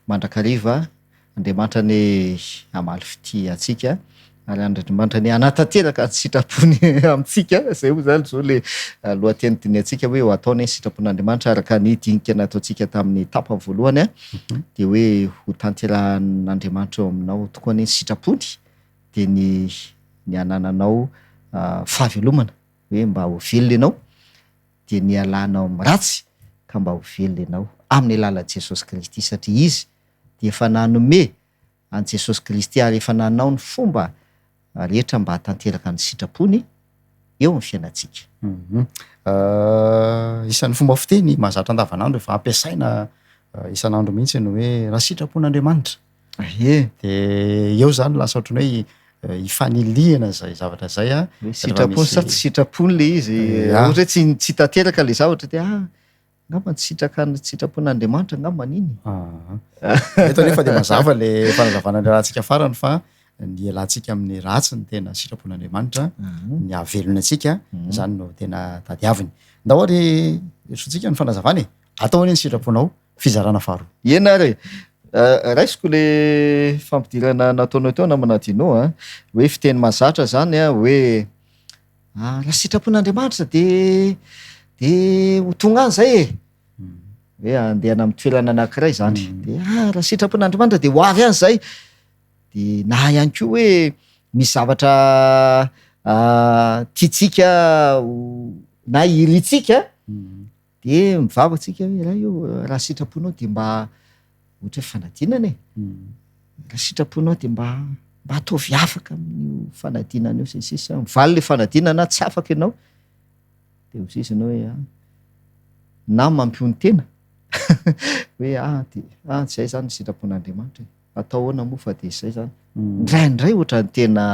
mandrakariva. Andriamanitra ny amaly fity atsika ary Andriamanitra ny anatanteraka ny sitrapony amintsika. Zay moa zany zao le lohateny diniantsika hoe ho ataony sitrapon'Andriamanitra araka ny dinika nataontsika tamin'ny tapany voalohany dia hoe ho tanterahan'Andriamanitra eo aminao tokoa ny sitrapony dia ny anananao fahavelomana hoe mba ho velona ianao dia ny alanao amin'ny ratsy ka mba ho velona ianao amin'ny alalan'i Jesosy Kristy satria izy dia efa nanome an Jesosy Kristy ary efa nanao ny fomba rehetra mba hatanteraka ny sitrapony eo amin'ny fiainantsika. Isan'ny fomba fiteny mahazatra andavanandro efa ampiasaina isan'andro mihitsy ny hoe raha sitrapon'Andriamanitra. Dia eo zany lasa ohatran'ny hoe hifaniliana zay zavatra zay sitrapony sa tsy sitrapony le izy ohatra tsy tanteraka le zavatra dia ngamba tsy sitrapon'Andriamanitra ngamba niny. Eto nefa dia mazava le fanazavana ny rahantsika farany fa ny alantsika amin'ny ratsy ny tena sitrapon'Andriamanitra ny havelona antsika zany no tena tadiaviny. Ndahoary sontsika ny fanazavany atao any ny sitraponao fizarana faharoa. Ianary raisiko le fampidirana nataonao teo namanadinao hoe fiteny mahazatra zany hoe raha sitrapon'Andriamanitra dia ho tonga any zay hoe andehana amin'ny toerana anankiray zany dia raha sitrapon'Andriamanitra dia ho avy any zay. Dia na ihany koa hoe misy zavatra tiatsika na iritsika dia mivavatsika hoe raha sitraponao dia mba ohatra hoe fanadinana raha sitraponao dia mba ataovy afaka amin'io fanadinana io sisy mivaly le fanadinana tsy afaka ianao dia sisy ianao hoe na mampiony tena hoe zay zany sitrapon'Andriamanitra atao ahoana moa fa dia zay zany indraindray ohatra ny tena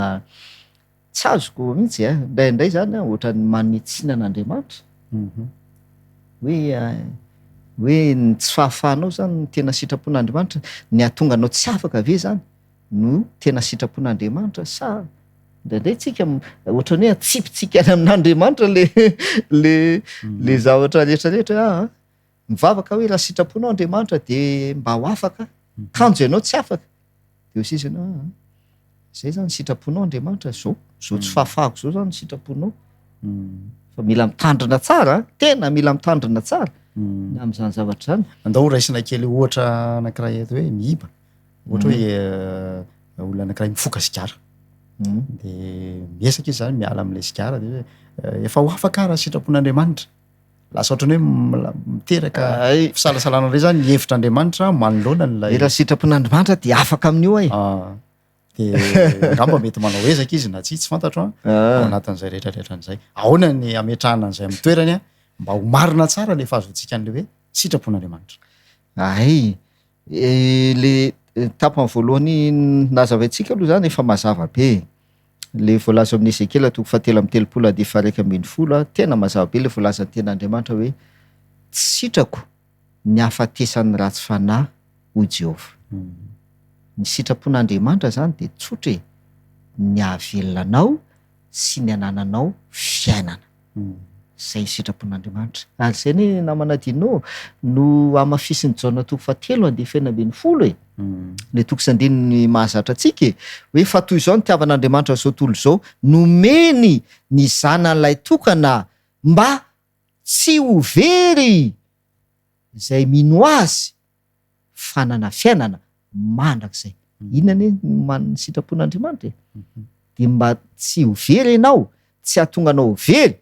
tsy azoko mihitsy indraindray zany ohatra ny manitsina an'Andriamanitra hoe ny tsy fahafahanao zany ny tena sitrapon'Andriamanitra ny atonga anao tsy afaka ve zany no tena sitrapon'Andriamanitra sa indraindray tsika ohatra ny hoe atsipitsika any amin'Andriamanitra le zavatra rehetrarehetra mivavaka hoe raha sitraponao Andriamanitra dia mba ho afaka kanjo ianao tsy afaka dia sisy ianao zay zany sitraponao Andriamanitra zao tsy fahafahako zao zany sitraponao fa mila mitandrina tsara tena mila mitandrina tsara amin'izany zavatra zany. Andao raisina kely ohatra anankiray eto hoe mihiba ohatra hoe olona anankiray mifoka sigara dia miesaka izy zany miala amin'ilay sigara dia efa ho afaka raha sitrapon'Andriamanitra. Lasa ohatrany hoe miteraka fisalasalana ray zany hevitr'Andriamanitra manoloana n'ilay raha sitrapon'Andriamanitra dia afaka amin'io dia ngamba mety manao ezaka izy na tsy fantatro ao anatin'izay rehetrarehetran'izay ahoana ny ametrahana an'izay amin'ny toerany mba ho marina tsara le fahazoantsika an'le hoe sitrapon'Andriamanitra. Le tapany voalohany nazavaintsika aloha zany efa mazava be le voalaza amin'ny Ezekela toko 7:30 tena mazava be le voalaza ny ten'Andriamanitra hoe tsy sitrako ny hafatesan'ny ratsy fanahy ho Jehova. Ny sitrapon'Andriamanitra zany dia tsotra ny hahavelona anao sy ny anananao fiainana. Zay sitrapon'Andriamanitra ary zay ny namanadinao no amafisiny Jaona toko 7:10 le toko sandiny mahazatra antsika hoe fa toy izao ny tiavan'Andriamanitra zao tontolo zao nomeny ny zanan'ilay tokana mba tsy ho very izay mino azy fanana fiainana mandrakizay. Inona ny sitrapon'Andriamanitra dia mba tsy ho very ianao tsy hahatonga anao ho very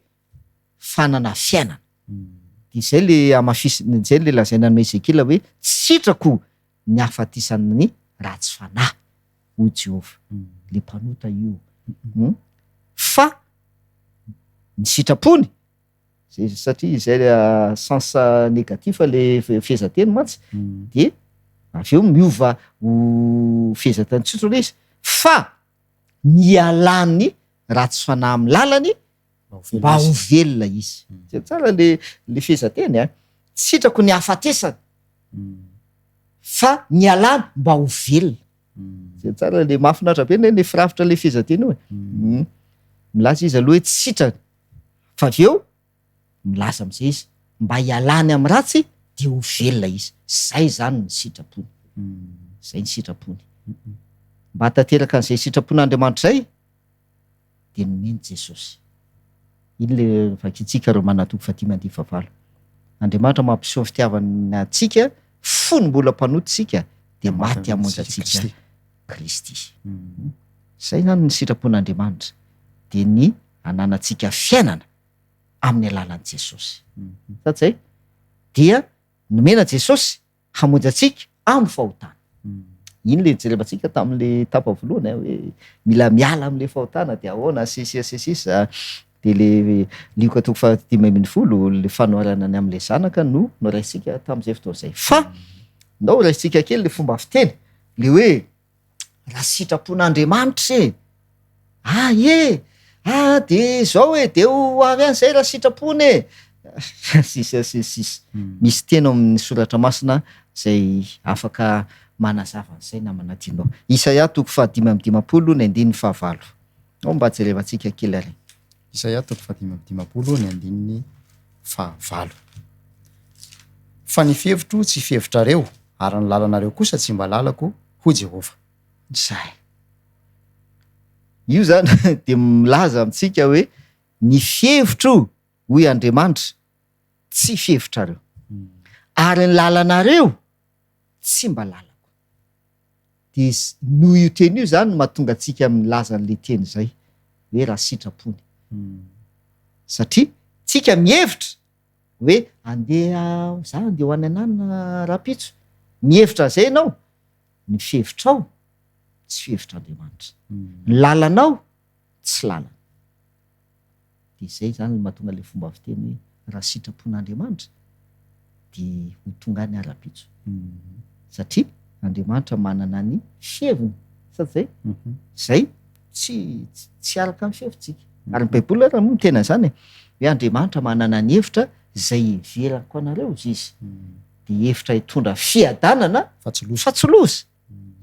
fanana fiainana de zay le amafisiny zay le lazaina ny Ezekila hoe sitrako ny afatisany ratsy fanahy hoy Jehovah le mpanota io fa ny sitrapony satria zay sens négatif le fihezanteny mantsy de avy eo miova ho fihezantany tsotra le izy fa ny alany ratsy fanahy amin'ny lalany mba ho velona izy zay tsara le fihezanteny a sitrako ny afatesany fa ny alany mba ho velona zay tsara le mahafinaritra be ny firafitra le fihezanteny io milaza izy aloha hoe tsy sitrany fa avy eo milaza am'izay izy mba hialany amin'ny ratsy de ho velona izy zay zany ny sitrapony zay ny sitrapony mba tanteraka an'izay sitrapon'Andriamanitra zay de nomeny Jesosy iny le vakitsika Romana 10:5 Andriamanitra mampiseho ny fitiavany atsika fony mbola mpanototsika de maty hamonjy Kristy zay zany ny sitrapon'Andriamanitra de ny ananatsika fiainana amin'ny alalan'i Jesosy satsay dia nomena Jesosy hamonjy atsika amin'ny fahotana iny le jerevantsika tamin'le tapa voalohany hoe mila miala amin'le fahotana de ahoana sisa de le lioka 5:10 le fanoharana ny amin'le zanaka no raisitsika tamin'izay fotoana zay fa nao raisitsika kely le fomba fiteny le hoe raha sitrapon'Andriamanitra de zao hoe de ho avy an'izay raha sitrapony sisa misy tena amin'ny soratra masina zay afaka manazava an'izay na manadinao Isaia 5:5 ao mba jerevantsika kely ary Isaia 5:5 fa ny fihevitro tsy fihevitrareo ary ny lalanareo kosa tsy mba lalako ho Jehova zay io zany de milaza amintsika hoe ny fihevitro hoy Andriamanitra tsy fihevitrareo ary ny lalanareo tsy mba lalako de noho io teny io zany mahatonga atsika milaza n'le teny zay hoe raha sitrapony satria tsika mihevitra hoe andeha za andeha ho any anana rapitso mihevitra zay ianao ny fihevitrao tsy fihevitr'Andriamanitra ny lalanao tsy lalana de zay zany mahatonga le fomba fiteny hoe raha sitrapon'Andriamanitra de ho tonga ny arapitso satria Andriamanitra manana ny fieviny satria zay tsy araka amin'ny fihevintsika ary ny baiboly raha moa tena zany hoe Andriamanitra manana ny hevitra zay iverako anareo izy de hevitra hitondra fiadanana fa tsy loza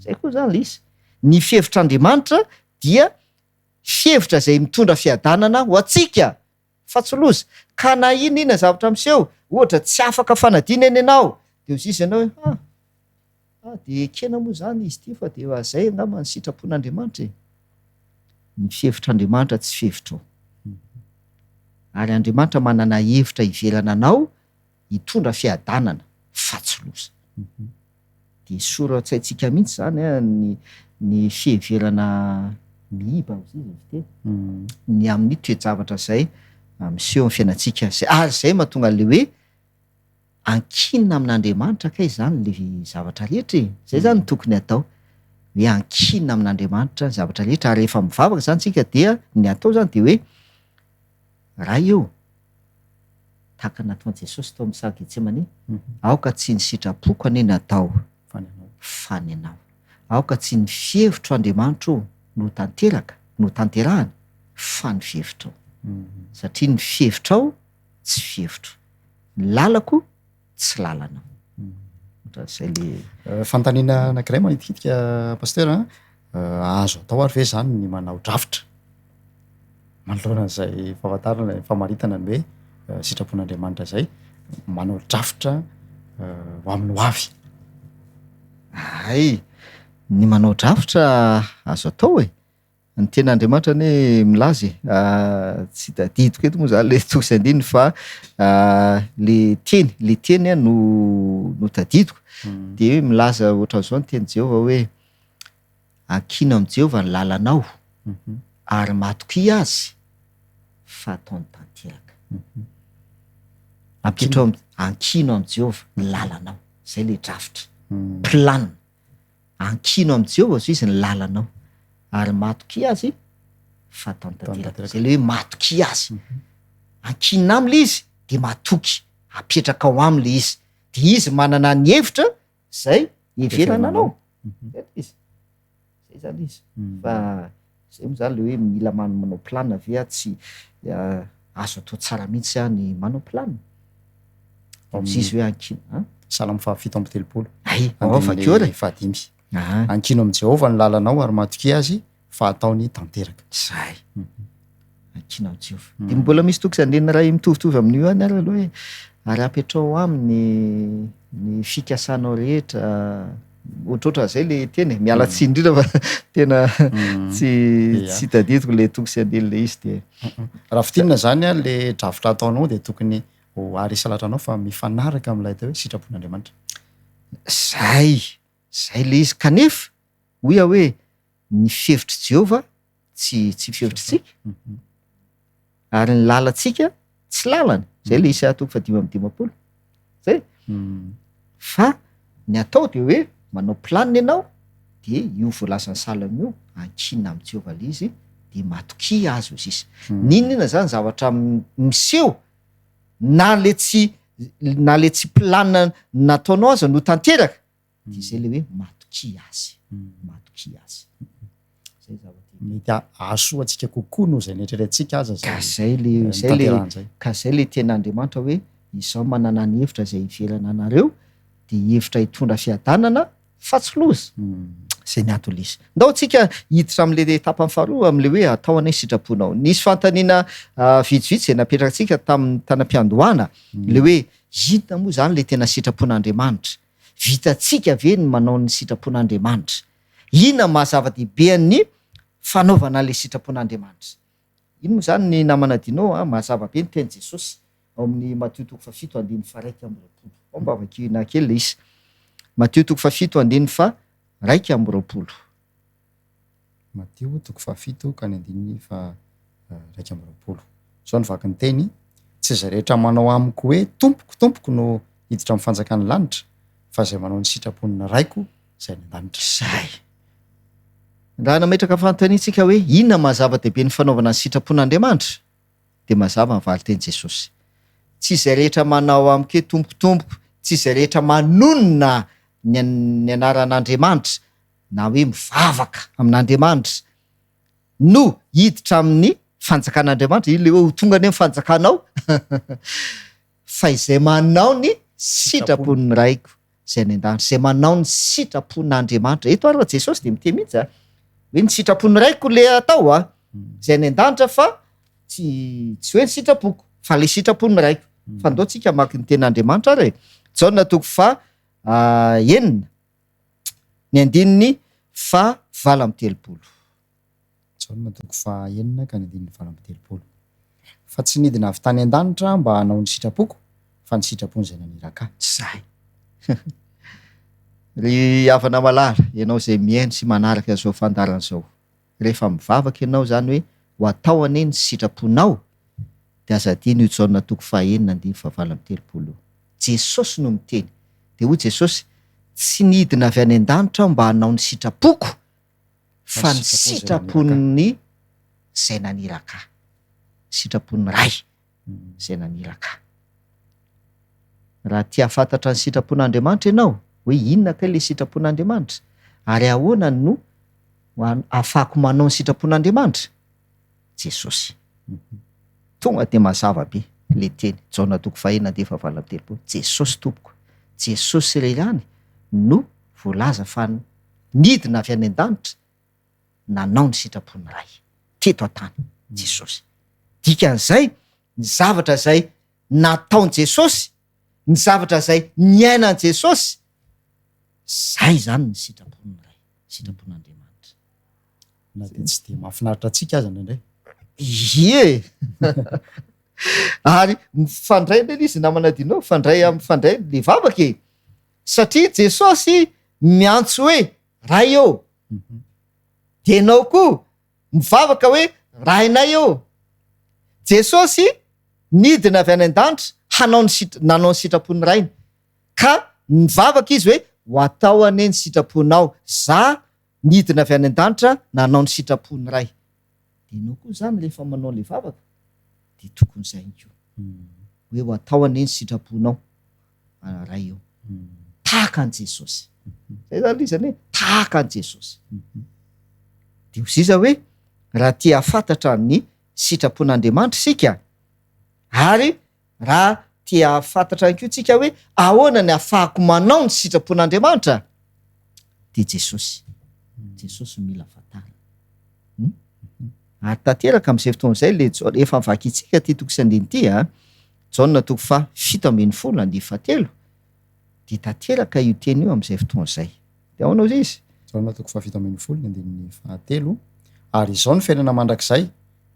zay koa zany le izy ny fihevitr'Andriamanitra dia fihevitra zay mitondra fiadanana ho atsika fa tsy loza ka na ina zavatra miseho ohatra tsy afaka fanadina eny ianao de hozy izy ianao hoe de kena moa zany izy ty fa de zay angamba ny sitrapon'Andriamanitra ny fihevitr'Andriamanitra tsy fihevitrao ary Andriamanitra manana hevitra ivelana anao hitondra fiadanana fa tsy loza de soratsaitsika mihitsy zany ny fiheverana miiba izy ny amin'ny toejavatra zay miseho amin'ny fiainatsika zay ary zay mahatonga le hoe ankinina amin'Andriamanitra kay zany le zavatra rehetra zay zany tokony atao hoe ankinina amin'Andriamanitra zavatra rehetra ary rehefa mivavaka zany tsika dia ny atao zany de hoe raha eo tahaka nataon'i Jesosy tao amin'ny sary Getsemane aoka tsy ny sitrapoko anie natao fa ny anao aoka tsy ny fihevitro Andriamanitra no tanteraka no tanterahana fa ny fihevitrao satria ny fihevitrao tsy fihevitro ny lalako tsy lalana zay le fantaniana anankiray manitikitika pasteur azo atao ary ve zany ny manao drafitra manoloana zay fahafantarana famaritana ny hoe sitrapon'Andriamanitra zay manao drafitra ho amin'ny hoavy ny manao drafitra azo atao ny ten'Andriamanitra ny milaza tsy tadidiko eto moa zany le tosy andiny fa le teny no tadidiko de hoe milaza ohatran'izao ny teny Jehova hoe ankino amin'i Jehova ny lalanao ary matoky azy fa ataony tanteraka ankino am' Jehovah ny lalanao, zay le drafitra plan. Ankino am' Jehovah zo izy ny lalanao ary matoky azy fatao tanteraka, zay le hoe matoky azy. Ankina am'le izy de matoky, apetraka ao am'le izy, de izy manana ny hevitra zay heverana anao. Izy zay zany izy fa zay moa zany le hoe mila manao plan ve tsy azo atao tsara mihitsy ny manao plan. Izy hoe ankino salamo fahafito amby telopolo vakeo re fahadimy. Ankino am' Jehovah ny lalanao ary matoky azy fa ataony tanteraka. Zay ankino am' Jehovah. De mbola misy toky zany ray mitovitovy amin'io any ary aloha hoe ary apetrao aminy ny fikasanao rehetra ohatrohatra zay le teny miala tsiny indrindra fa tena tsy tadidiko le toky sy andeny le izy de raha fitinina zany a le drafitra ataonao de tokony ho ary salatranao fa mifanaraka am'lay atao hoe sitrapon'Andriamanitra. Zay le izy kanefa hoia hoe ny fihevitry Jehovah tsy fihevitritsika ary ny lalantsika tsy lalany, zay le isa toko 5:10 zay fa ny atao de hoe manao planiny ianao de io voalasany salama io ankina am' Jehovah le izy de matoky azy ozy izy. Ninona zany zavatra miseho na le tsy planina nataonao azy no tanteraka de zay le hoe matoky azy. Zay zavatra mety ahasoa atsika kokoa noho zay netreretintsika aza ka zay le ten'Andriamanitra hoe izao manana ny hevitra zay ivelana anareo de hevitra hitondra fiadanana fa tsy loza. Zay ny antony izy. Ndao tsika hiditra am'le etapany faharoa am'le hoe atao anay sitraponao. Nisy fantaniana vitsivitsy zay napetraka tsika tamin'ny tanam-piandohana le hoe inona moa zany le tena sitrapon'Andriamanitra, vitatsika ve ny manao ny sitrapon'Andriamanitra, inona mahazava-dehibe ny fanaovana le sitrapon'Andriamanitra. Ino moa zany ny namanadinao mahazava-be ny teny Jesosy ao amin'ny Matthieu 7:1-2. Mba vakina kely le izy. Matthieu 7:1-2. Matthieu 7:1-2. Zao ny vaky ny teny, tsy zay rehetra manao amiko hoe tompoko no hiditra amin'ny fanjakany lanitra fa zay manao ny sitrapon'ny raiko zay ny an-danitra. Zay raha nametraka fanontaniantsika hoe inona mahazava-dehibe ny fanaovana ny sitrapon'Andriamanitra de mazava mivaly teny Jesosy. Tsy zay rehetra manao amiko hoe tompokotompoko, tsy zay rehetra manonona ny anaran'Andriamanitra na hoe mivavaka amin'Andriamanitra no hiditra amin'ny fanjakan'Andriamanitra, io le hoe ho tonga any amin'ny fanjakanao fa izay manao ny sitrapon'ny raiko zay ny an-danitra, zay manao ny sitrapon'Andriamanitra. Eto ary Jesosy de miteny mihitsy hoe ny sitrapon'ny raiko le atao zay ny an-danitra fa tsy hoe ny sitrapoko fa le sitrapon'ny raiko. Fa ndao tsika maky ny ten'Andriamanitra ary Jaona 4:9 ny andininy 9:20. Jaona 4:9-9:20. Fa tsy nidina avy tany an-danitra mba hanao ny sitrapoko fa ny sitrapony zay naniraka. Zay ry havana malara ianao zay miaino sy manaraka zao fandarana zao, rehefa mivavaka ianao zany hoe ho atao ane ny sitraponao de aza adino io Jaona 4:9-20. Jesosy no miteny de hoy Jesosy tsy nidina avy any an-danitra mba hanao ny sitrapoko fa ny sitrapony zay naniraka, sitrapony ray zay naniraka. Raha tia fantatra ny sitrapon'Andriamanitra ianao hoe inona kay le sitrapon'Andriamanitra ary ahoana no afahako manao ny sitrapon'Andriamanitra, Jesosy tonga de mazava be le teny Jaona 4:9-20. Jesosy tompoko, Jesosy iray ihany no voalaza fa nidina avy any an-danitra nanao ny sitrapon'ny ray teto an-tany Jesosy. Dikan'izay ny zavatra zay nataon Jesosy, ny zavatra zay niainan Jesosy, zay zany ny sitrapon'ny ray, sitrapon'Andriamanitra. Na de tsy de mahafinaritra atsika aza nandray. Ie ary mifandray ndray izy namanadinao mifandray le vavaka satria Jesosy miantso hoe ray eo de enao koa mivavaka hoe rainay eo. Jesosy nidina avy any an-danitra nanao ny sitrapony rainy ka mivavaka izy hoe ho atao ane ny sitraponao za nidina avy any an-danitra nanao ny sitrapony ray de nao koa zany lefa manao le vavaka de tokony zay ko hoe ho atao ane ny sitraponao ray eo tahaka an Jesosy zay zany izy hoe tahaka an Jesosy de hoziza hoe raha tia hafantatra ny sitrapon'Andriamanitra sika ary raha tia hafantatra ihany koa tsika hoe ahoana ny ahafahako manao ny sitrapon'Andriamanitra de Jesosy mila fantara ary tanteraka amin'izay fotoan'izay le efa mivaky itsika ty toko sy andiny ty Jaona toko 7:7 de tanteraka io teny io amin'izay fotoan'izay de ahoana ozy izy Jaona toko 7:7 ary izao ny fiainana mandrakizay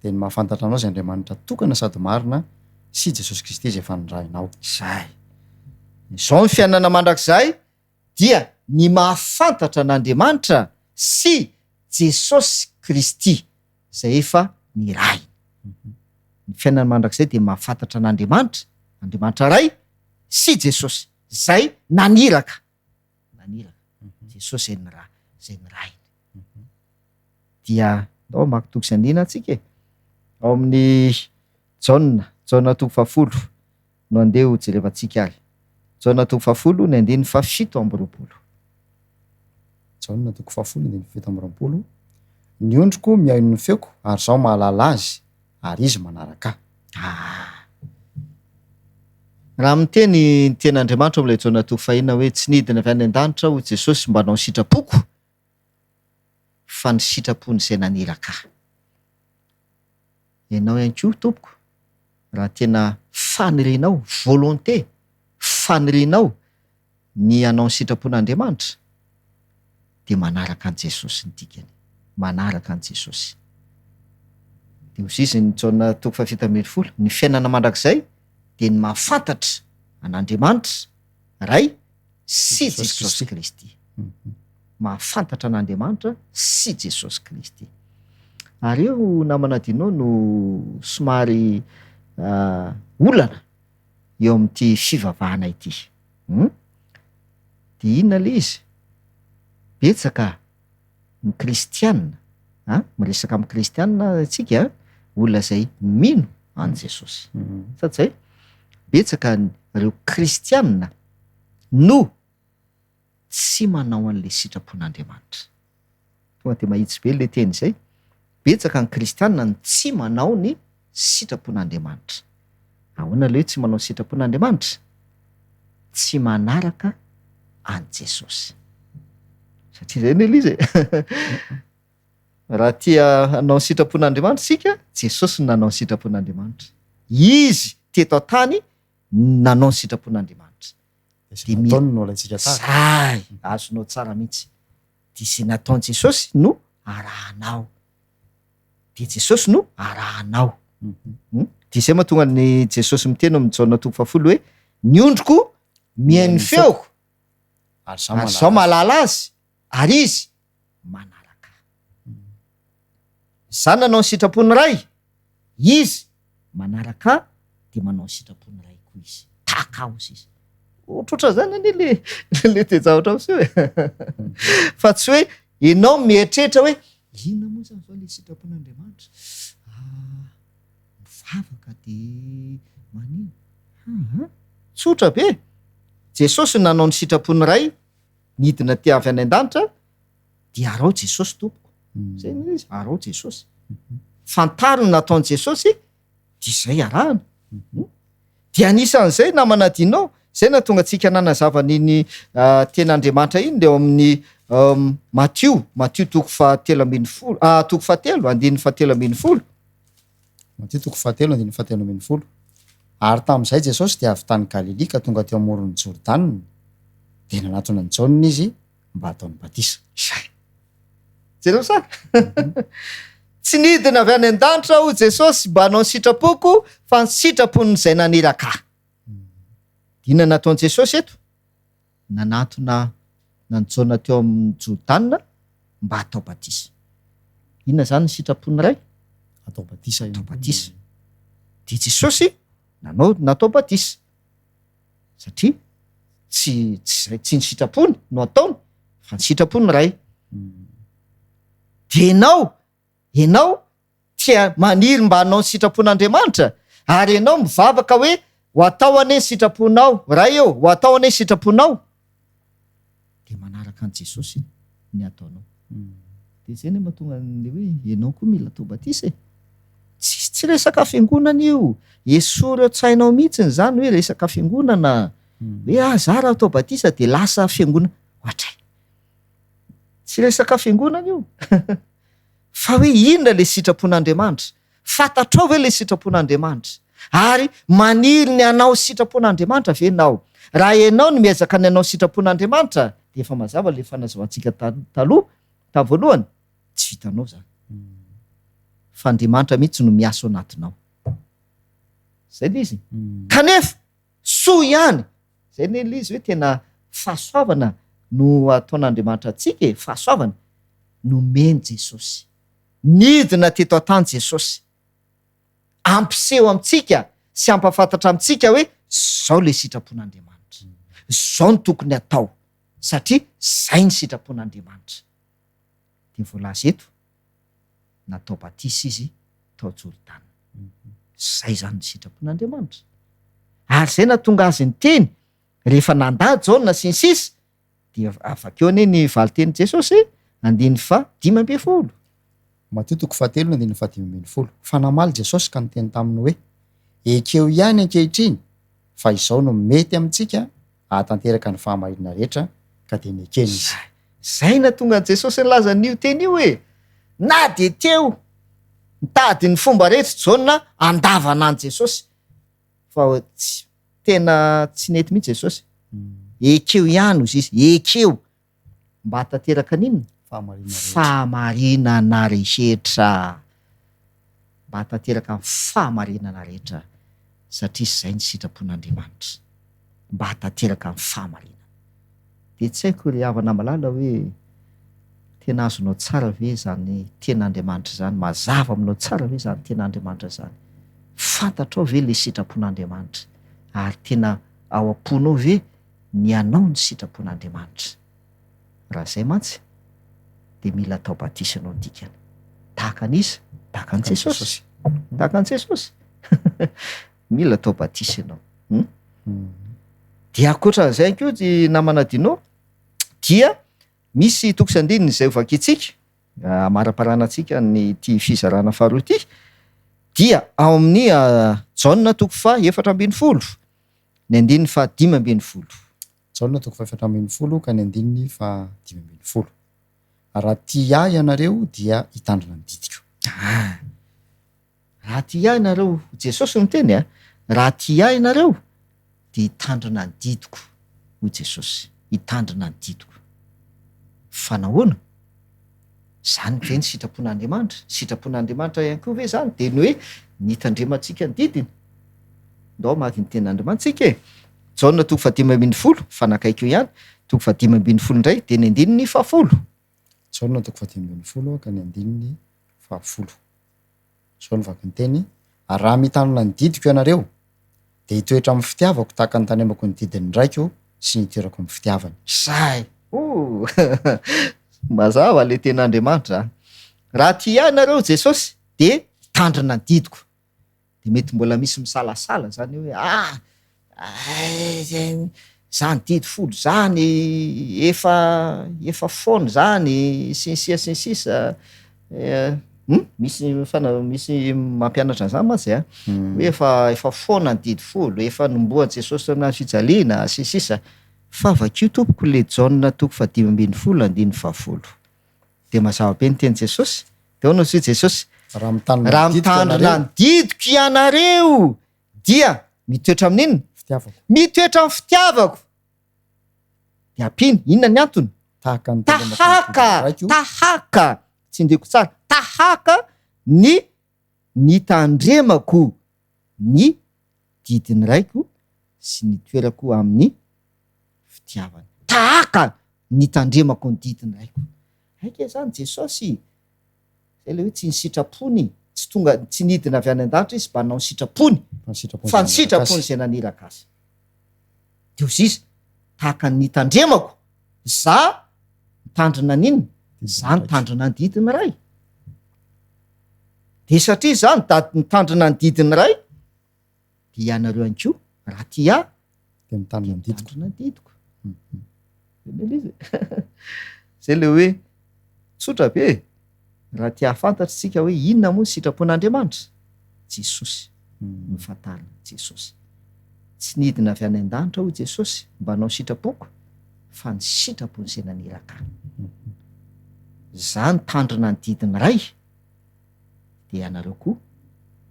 de ny mahafantatra anao zay Andriamanitra tokana sady marina sy Jesosy Kristy zay fanondrahinao zay izao ny fiainana mandrakizay dia ny mahafantatra an'Andriamanitra sy Jesosy Kristy zay efa ny ray ny fiainana mandrakizay de mahafantatra an'Andriamanitra ray sy Jesosy zay naniraka Jesosy zay ny ray dia ao maky toko sy andina atsika ao amin'ny Jaona toko 10 no andeha ho jerevantsika ary Jaona toko 10 ny andiny 7:20 Jaona toko 10:7 ny ondriko miaino ny feoko ary zao mahalala azy ary izy manaraka raha miteny ny ten'Andriamanitra am'ilay Jaona toko 9 hoe tsy nidina avy any an-danitra ho Jesosy mba hanao sitrapoko fa ny sitrapony zay naniraka ianao ihany koa tompoko raha tena fanirinao volonté fanirinao ny hanao ny sitrapon'Andriamanitra de manaraka an Jesosy ny dikany manaraka an Jesosy de hozy izy ny Jaona toko 7:20 ny fiainana mandrakizay de ny mahafantatra an'Andriamanitra ray sy Jesosy Kristy mahafantatra an'Andriamanitra sy Jesosy Kristy ary eo namanadinao no somary olana eo amin'ity fivavahana ity de inona le izy betsaka ny kristianina miresaka amin'ny kristianina atsika olona zay mino an Jesosy sady zay betsaka reo kristianina no tsy manao an'le sitrapon'Andriamanitra tonga de mahitsy be le teny zay betsaka ny kristianina no tsy manao ny sitrapon'Andriamanitra ahoana le hoe tsy manao sitrapon'Andriamanitra tsy manaraka an Jesosy satria zay nely izy raha tia hanao sitrapon'Andriamanitra sika Jesosy no nanao sitrapon'Andriamanitra izy teto an-tany nanao sitrapon'Andriamanitra zay azonao tsara mihitsy de zay nataon Jesosy no arahanao de Jesosy no arahanao de zay mahatonga ny Jesosy miteny amin'ny Jaona toko 10 hoe ny ondriko mihaino feoko ary zao mahalala azy ary izy manaraka za nanao ny sitrapony ray izy manaraka de manao sitrapony ray koa izy takaozy izy ohatrotra zany anie le tejavatra am'sy hoe fa tsy hoe ianao mieritreritra hoe inona moa zany zao le sitrapon'Andriamanitra mivavaka de manino tsotra be Jesosy nanao ny sitrapony ray nidina ty avy any an-danitra de arao Jesosy tompoko zay izy arao Jesosy fantariny nataon Jesosy de zay arahana de anisan'izay namanadinao zay na tonga antsika nanazava n'iny ten'Andriamanitra iny de eo amin'ny Matthieu toko 7:10 toko 7:17 Matthieu toko 7:17 ary tamin'izay Jesosy de avy tany Galilea ka tonga teo amoron'ny Jordana de nanatona ny Jaona izy mba ataony batisa Jesosy tsy nidina avy any an-danitra ho Jesosy mba hanao sitrapoko fa ny sitrapon'izay naniraka inona nataon Jesosy eto nanatona na ny Jaona teo amin'ny Jordana mba atao batisa inona zany ny sitrapony ray atao batisa de Jesosy natao batisa satria tsy ny sitrapony no ataony fa ny sitrapony ray de ianao tia maniry mba hanao ny sitrapon'Andriamanitra ary ianao mivavaka hoe ho atao ane ny sitraponao ray eo ho atao ane ny sitraponao de manaraka an' Jesosy ny ataonao de zay ny mahatonga le hoe ianao koa mila tobatisa tsy resaka fiangonana io esory eo-tsainao mihitsiny zany hoe resaka fiangonana hoe zara atao batisa de lasa fiangonana ohatray tsy resaka fiangonana io fa hoe inona le sitrapon'Andriamanitra fantatrao hoe le sitrapon'Andriamanitra ary maniry ny anao sitrapon'Andriamanitra venao raha ianao no miezaka ny anao sitrapon'Andriamanitra de efa mazava le fanazavantsika taloha voalohany tsy vitanao zany fa Andriamanitra mihitsy no miasa ao anatinao zay le izy kanefa soa ihany zay ne le izy hoe tena fahasoavana no ataon'Andriamanitra atsika fahasoavana nomeny Jesosy nidina teto an-tany Jesosy ampiseho amintsika sy ampafantatra amintsika hoe zao le sitrapon'Andriamanitra zao no tokony atao satria zay ny sitrapon'Andriamanitra de voalaza eto natao batisa izy tao Jordana zay zany ny sitrapon'Andriamanitra ary zay natonga azy ny teny rehefa nandady Jaona sy ny sisa de avakeo ane ny valiteny Jesosy 5:12 Mateo 7:5 fa namaly Jesosy ka niteny taminy hoe ekeo ihany ankehitriny fa izao no mety amintsika ahatanteraka ny fahamarinana rehetra ka de nekeny izy zay natonga Jesosy nilaza n'io teny io hoe na de teo mitady ny fomba rehetra Jaona andavana an Jesosy fa tena tsy nety mihitsy Jesosy ekeo ihany ozy izy ekeo mba hatanteraka n'inona fahamarinana rehetra mba hatanteraka ny fahamarinana rehetra satria zay ny sitrapon'Andriamanitra mba hatanteraka ny fahamarinana de tsy haiko ry havana malala hoe tena azonao tsara ve zany ten'Andriamanitra zany mazava aminao tsara ve zany ten'Andriamanitra zany fantatrao ve le sitrapon'Andriamanitra ary tena ao am-ponao ve ny anao ny sitrapon'Andriamanitra raha zay mantsy de mila atao batisa anao dikany tahaka an'iza tahaka an' Jesosy tahaka an' Jesosy mila atao batisa anao de akoatran'izay koa ty namanadinao dia misy tokosandininy izay ovakitsika amara-paranantsika ny ty fizarana faharoa ty dia ao amin'ny Jaona 4:12 ny 5:15 Jaona 4:12 ka ny 5:15 raha tia ianareo dia hitandrina ny didiko raha tia ianareo Jesosy no teny raha tia ianareo de hitandrina ny didiko ho Jesosy hitandrina ny didiko fa nahoana zany ve ny sitrapon'Andriamanitra ihany koa ve zany de ny hoe nitandremantsika ny didiny ndao maky ny ten'Andriamanitsika Jaona 4:15 fanakaiky io ihany 4:15 indray de ny 10:10 Jaona 4:15 ka ny 10:10 zao novaky ny teny raha mitandrina ny didiko ianareo de hitoetra amin'ny fitiavako tahaka ny tanemako ny didiny ndraiky sy nitoerako amin'ny fitiavany zay mazava le ten'Andriamanitra raha tia ianareo Jesosy de tandrina ny didiko de mety mbola misy misalasala zany hoe zany didy folo zany efa fona zany sinsisa misy mampianatra an'izany mantsy hoe efa fona ny didy folo efa nomboan Jesosy amin'ny fijaliana sinsisa fa vakio tompoko le Jaona 5:15 de mazava be ny teny Jesosy de ono sy Jesosy raha mitandrina ny didiko ianareo dia mitoetra amin'inona mitoetra amin'ny fitiavako de ampiny inona ny antony tahaka tsy ndeko tsara tahaka ny nitandremako ny didiny raiko sy nitoerako amin'ny fitiavany tahaka nitandremako ny didiny raiko aika zany Jesosy zay le hoe tsy ny sitrapony tsy tonga tsy nidina avy any an-danitra izy mba nanao ny sitrapony fa ny sitrapony zay naniraka azy de ozy izy tahaka ny tandremako za mitandrina n'inona za nitandrina ny didiny ray de satria za nitandrina ny didiny ray de ianareo any ko raha ty a de mitandrina ny didiko ny didiko zay le hoe tsotra be raha ty hahafantatry tsika hoe inona moa ny sitrapon'Andriamanitra Jesosy no fatarina Jesosy tsy nidina avy any an-danitra ho Jesosy mba hanao sitrapoko fa ny sitrapony zay naniraka za nitandrina ny didiny ray de ianareo koa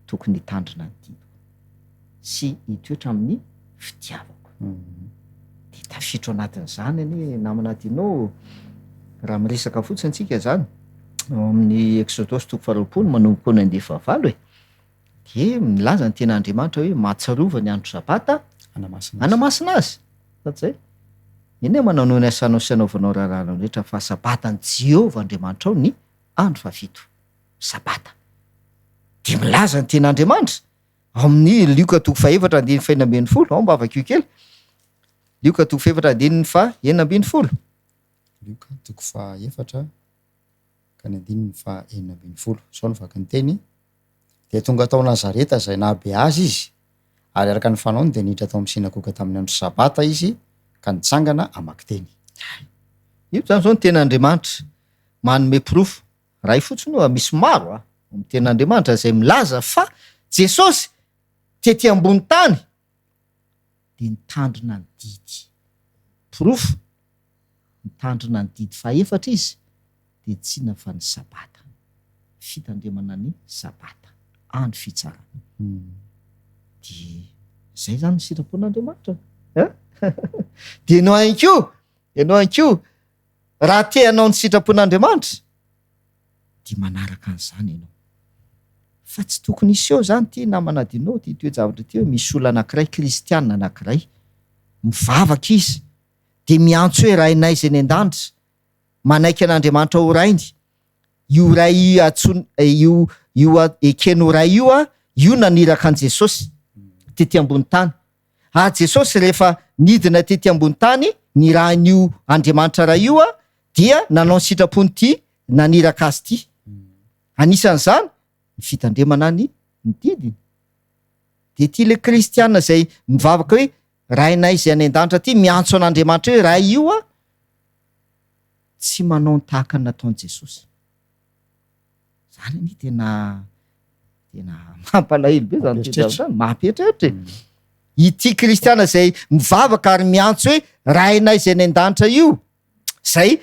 tokony hitandrina ny didiko sy hitoetra amin'ny fitiavako de tafitro anatin'izany any namanadinao raha miresaka fotsiny tsika zany ao amin'ny Exodosy 20 manomboka ny 9 de milaza ny ten'Andriamanitra hoe mahatsiarova ny andro sabata anamasina azy satsay eny manao ny asanao sy anaovanao raharanao rehetra fa sabata ny Jehovah Andriamanitra ao ny andro fafito sabata de milaza ny ten'Andriamanitra ao amin'ny Lioka 2:4-5 ao mba avakio kely Lioka 2:4-5 Lioka 2:4 ka ny 5:4 zao ny vaky ny teny de tonga tao Nazareta zay nahabe azy izy ary araka ny fanaony de niditra tao amin'ny sinagoga tamin'ny andro sabata izy ka nitsangana amaky teny io zany zao ny ten'Andriamanitra manome pirofo raha fotsiny oa misy maro amin'ny ten'Andriamanitra zay milaza fa Jesosy tety ambony tany de nitandrina ny didy pirofo nitandrina ny didy faefatra izy de tsina fa ny sabata fitandremana ny sabata andro fitsarana de zay zany ny sitrapon'Andriamanitra de ianao anko raha te hanao ny sitrapon'Andriamanitra de manaraka an'izany ianao fa tsy tokony iseho zany ty namanadinao ty toejavatra ty hoe misy olona anankiray kristianina anankiray mivavaka izy de miantso hoe raha inay ny an-danitra manaiky an'Andriamanitra ho rainy io ray io ekeno ray io io naniraka an Jesosy tety ambony tany Jesosy rehefa nidina tety ambony tany ny rahan'io Andriamanitra ray io dia nanao ny sitrapony ty naniraka azy ty anisan'izany ny fitandremana ny didiny de ty le kristianina zay mivavaka hoe rainay zay any an-danitra ty miantso an'Andriamanitra hoe raha io tsy manao ny tahaka ny nataon'i Jesosy zany ny tena mampalahelo be zany mampieritreritra ity kristiana zay mivavaka ary miantso hoe rainay zay any an-danitra io zay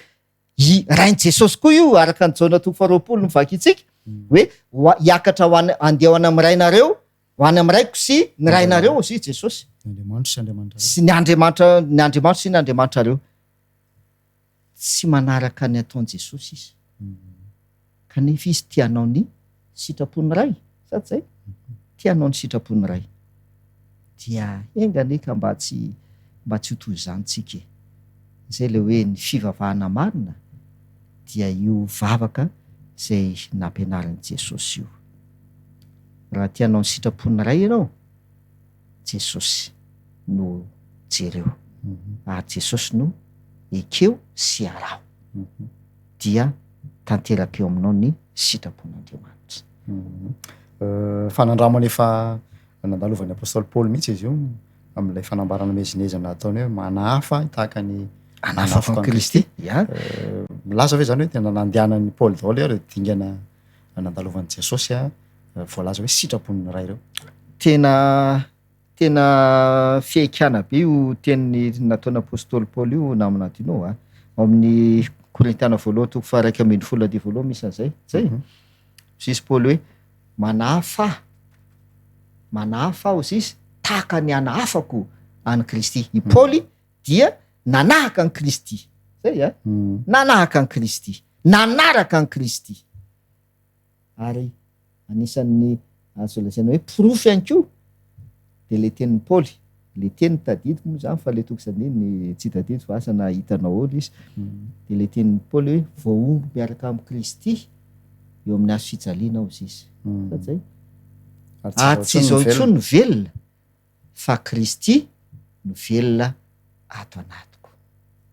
rain' Jesosy koa io araka ny Jaona 2:20 mivaky itsika hoe hiakatra andeha ho any amin'ny rainareo ho any amin'ny raiko sy ny rainareo zy Jesosy sy ny Andriamanitra sy ny Andriamanitra reo tsy manaraka ny ataon'i Jesosy izy kanefa izy tianao ny sitrapony ray sady zay tianao ny sitrapony ray dia enganeka mba tsy hotoy zany tsika zay le hoe ny fivavahana marina dia io vavaka zay nampianaran'i Jesosy io raha tianao ny sitrapony ray ianao Jesosy no jereo ary Jesosy no ekeo sy arao dia tanteraka eo aminao ny sitrapon'Andriamanitra fanandramana efa nandalovany apôstôly Paoly mihitsy izy io amin'ilay fanambarana mezinezana ataony hoe manahafa tahaka ny anafafa Kristy milaza hoe zany hoe tena nandehanan'ny Paoly daholo ary dingana nandalovan'i Jesosy voalaza hoe sitrapony ray reo tena fiaikana be io teniny nataony apôstôly Paoly io namanadinao ao amin'ny Korintiana 1:1-12 misy an'zay sisy Paoly hoe manahafa aho izy tahaka ny anahafako any Kristy i Paoly dia nanahaka ny Kristy zay nanahaka ny Kristy nanaraka ny Kristy ary anisan'ny azo lazaina hoe pirofo ihany koa de le tenin'ny Paoly le teny tadidiko moa zany fa le toko zaniny tsy tadidiko fa asa na hitanao olo izy de le tenin'ny Paoly hoe voaomby miaraka amin'ny Kristy eo amin'ny azo fijaliana ao izy sady zay tsy zao intsony no velona fa Kristy no velona ato anatiko.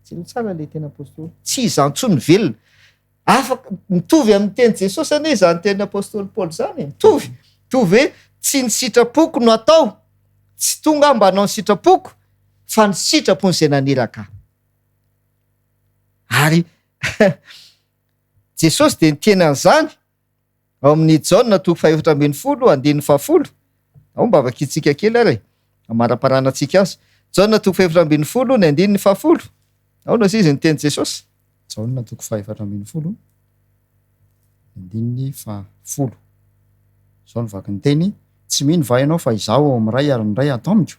Tsy lo tsara le teny apôstôly, tsy izantsony velona afaka mitovy amin'ny teny Jesosy ane zany teny apôstôly Paoly zany, mitovy hoe tsy ny sitrapoko no atao, tsy tonga mba hanao ny sitrapoko fa ny sitrapony izay naniraka. Ary Jesosy dia niteny an'izany ao amin'ny Jaona 4:10 ao mba vakitsika kely ary amara-paranantsika azy. Jaona 4:10 ao na izy niteny Jesosy. Jaona 4:10 zao nivaky ny teny, tsy mino va ianao fa izaho ao amin'ray ary ny ray ato amiko.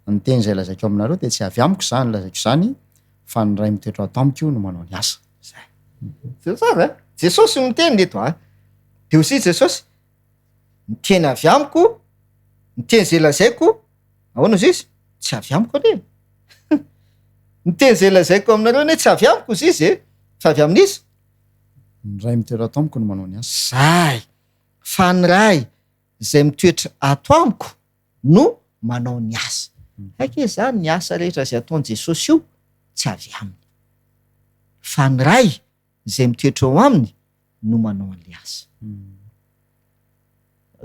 Ny teny izay lazaiko aminareo dia tsy avy amiko izany lazaiko izany, fa ny ray mitoetra ato amiko no manao ny asa. Zay Jesosy miteny eto dia aussi Jesosy miteny avy amiko, miteny izay lazaiko, ahoana izy izy? Tsy avy amiko anie. Miteny izay lazaiko aminareo anie tsy avy amiko izy izy fa avy amin'izy. Ny ray mitoetra ato amiko no manao ny asa. Zay, fa ny ray izay mitoetra ato amiko no manao ny asa. Haike zany ny asa rehetra izay ataon'i Jesosy io tsy avy aminy, fa ny ray izay mitoetra ao aminy no manao an'le asa.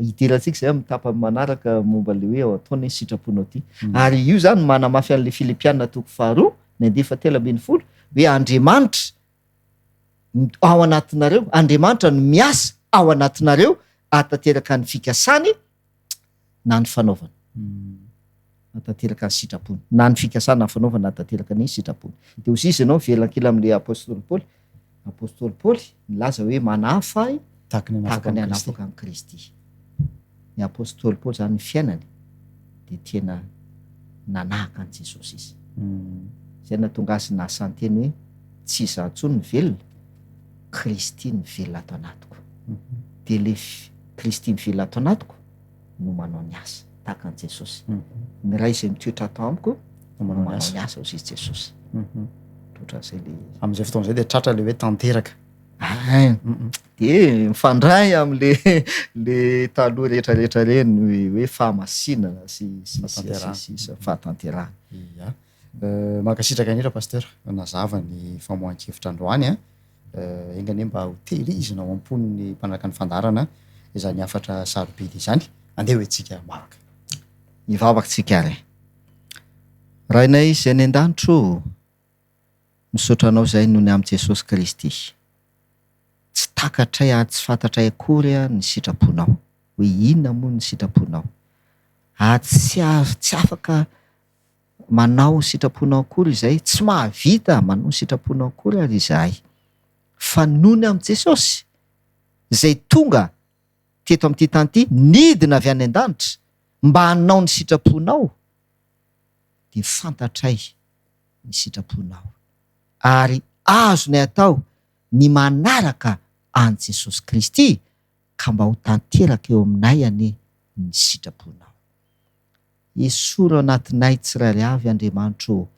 Hiterantsika izay amin'ny tapany manaraka momba le hoe ao ataony sitraponao ty. Ary io zany manamafy an'le Filipianina 2:9 hoe Andriamanitra ao anatinareo, Andriamanitra no miasa ao anatinareo atateraka ny fikasany na ny fanaovana. Atateraka ny sitrapony na ny fikasana na fanaovana atateraka ny sitrapony. Dia aussi izy ianao mivelan-kely amin'le apôstôly Paoly milaza hoe manafahy tahaka ny hanafaka an'i Kristy. Ny apôstôly Paoly zany ny fiainany dia tena nanahaka an'i Jesosy izy. Izay nahatonga azy nasa ny teny hoe tsy izaho intsony ny velona, Kristy ny velona ato anatiko. Dia le Kristy ny velona ato anatiko no manao ny asa tahaka an'i Jesosy. Ny ray izay mitoetra ato amiko no manao ny asa aussi Jesosy. Amin'izay fotoana izay dia tratra le hoe tanteraka. Dia mifandray am'le taloha rehetrarehetra reny hoe fahamasinana sy fahatanterahana. Mankasitraka an'ira pasteur nazava ny famohan-kevitra androany engany mba ho tehirizina ao ampon'ny mpanaraka ny fandarana izany afatra sarobidy izany. Andeha hoentsika mavaka. Hivavakantsika ary. Rainay izay ny an-danitro, misaotra anao izay noho ny amin'i Jesosy Kristy. Tsy takatray tsy fantatray akory ny sitraponao, hoe inona moa ny sitraponao. Tsy afaka manao sitraponao akory izay, tsy mahavita manao sitraponao akory ary izahay. Fa noho ny amin'i Jesosy izay tonga teto amin'ity tany ity, nidina avy any an-danitra mba hanao ny sitraponao, dia fantatray ny sitraponao. Ary azonay atao ny manaraka an'i Jesosy Kristy ka mba ho tanteraka eo aminay anie ny sitraponao. Esoro anatinay tsirairay avy Andriamanitro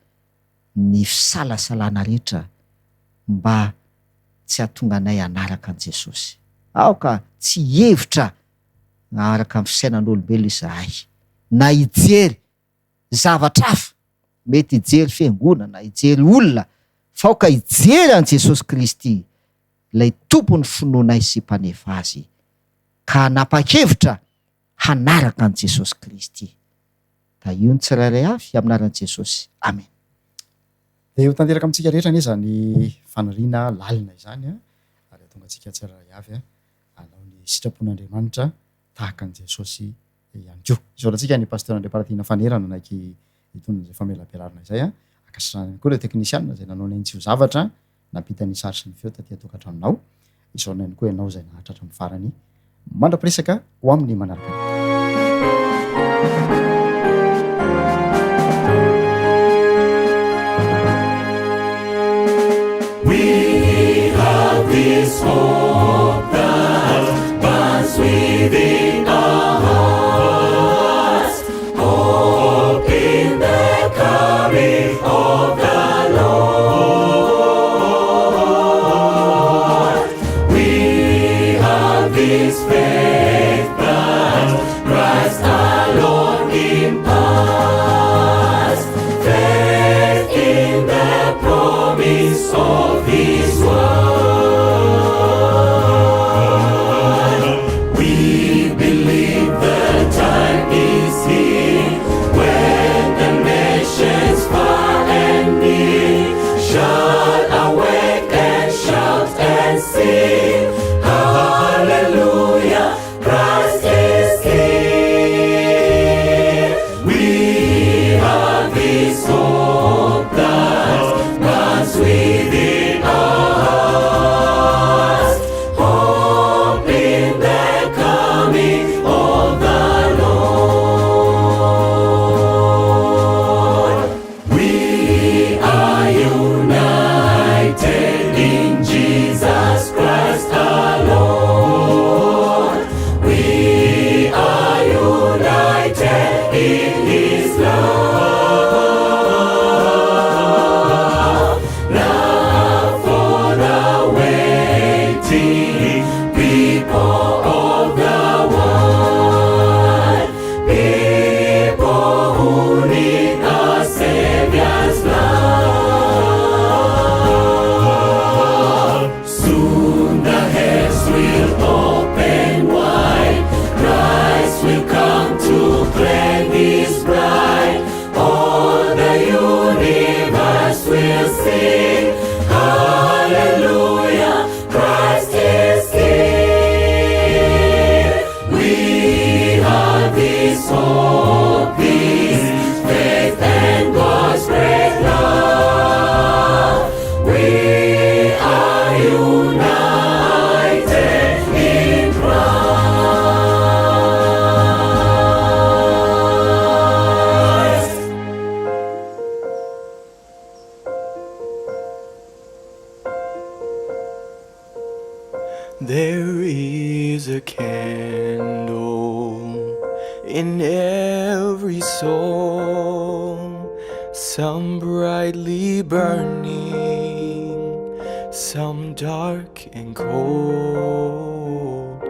ny fisalasalana rehetra mba tsy hahatonga anay hanaraka an'i Jesosy. Aoka tsy hevitra naharaka amin'ny fisainan'olombelona izahay, na hijery zavatra hafa, mety hijery fiangonana, hijery olona, fa aoka hijery an'i Jesosy Kristy, ilay tompony finoanay sy mpanefa azy, ka hanapa-kevitra hanaraka an'i Jesosy Kristy. Da io ny tsirairay avy amin'ny anaran'i Jesosy. Amen. Dia ho tanteraka amintsika rehetra anie izany faniriana lalina izany ary hatonga antsika tsirairay avy hanao ny sitrapon'Andriamanitra tahaka an'i Jesosy ihany koa. Isaorantsika ny pasteur Andriamparatina Fanerana naiky hitondra izay famelabelarana izay ankasitrahany koa ireo teknisianina izay nanao ny tsio zavatra nampita ny sary sy ny feo taty atokantraminao. Isaorana ihany koa ianao izay nahatratra amin'ny farany mandra-piresaka ho amin'ny manaraka. We have this hope that burns within our hearts, hope in the coming of the Lord. We have this faith that Christ alone imparts, faith There is a candle in every soul, some brightly burning, some dark and cold.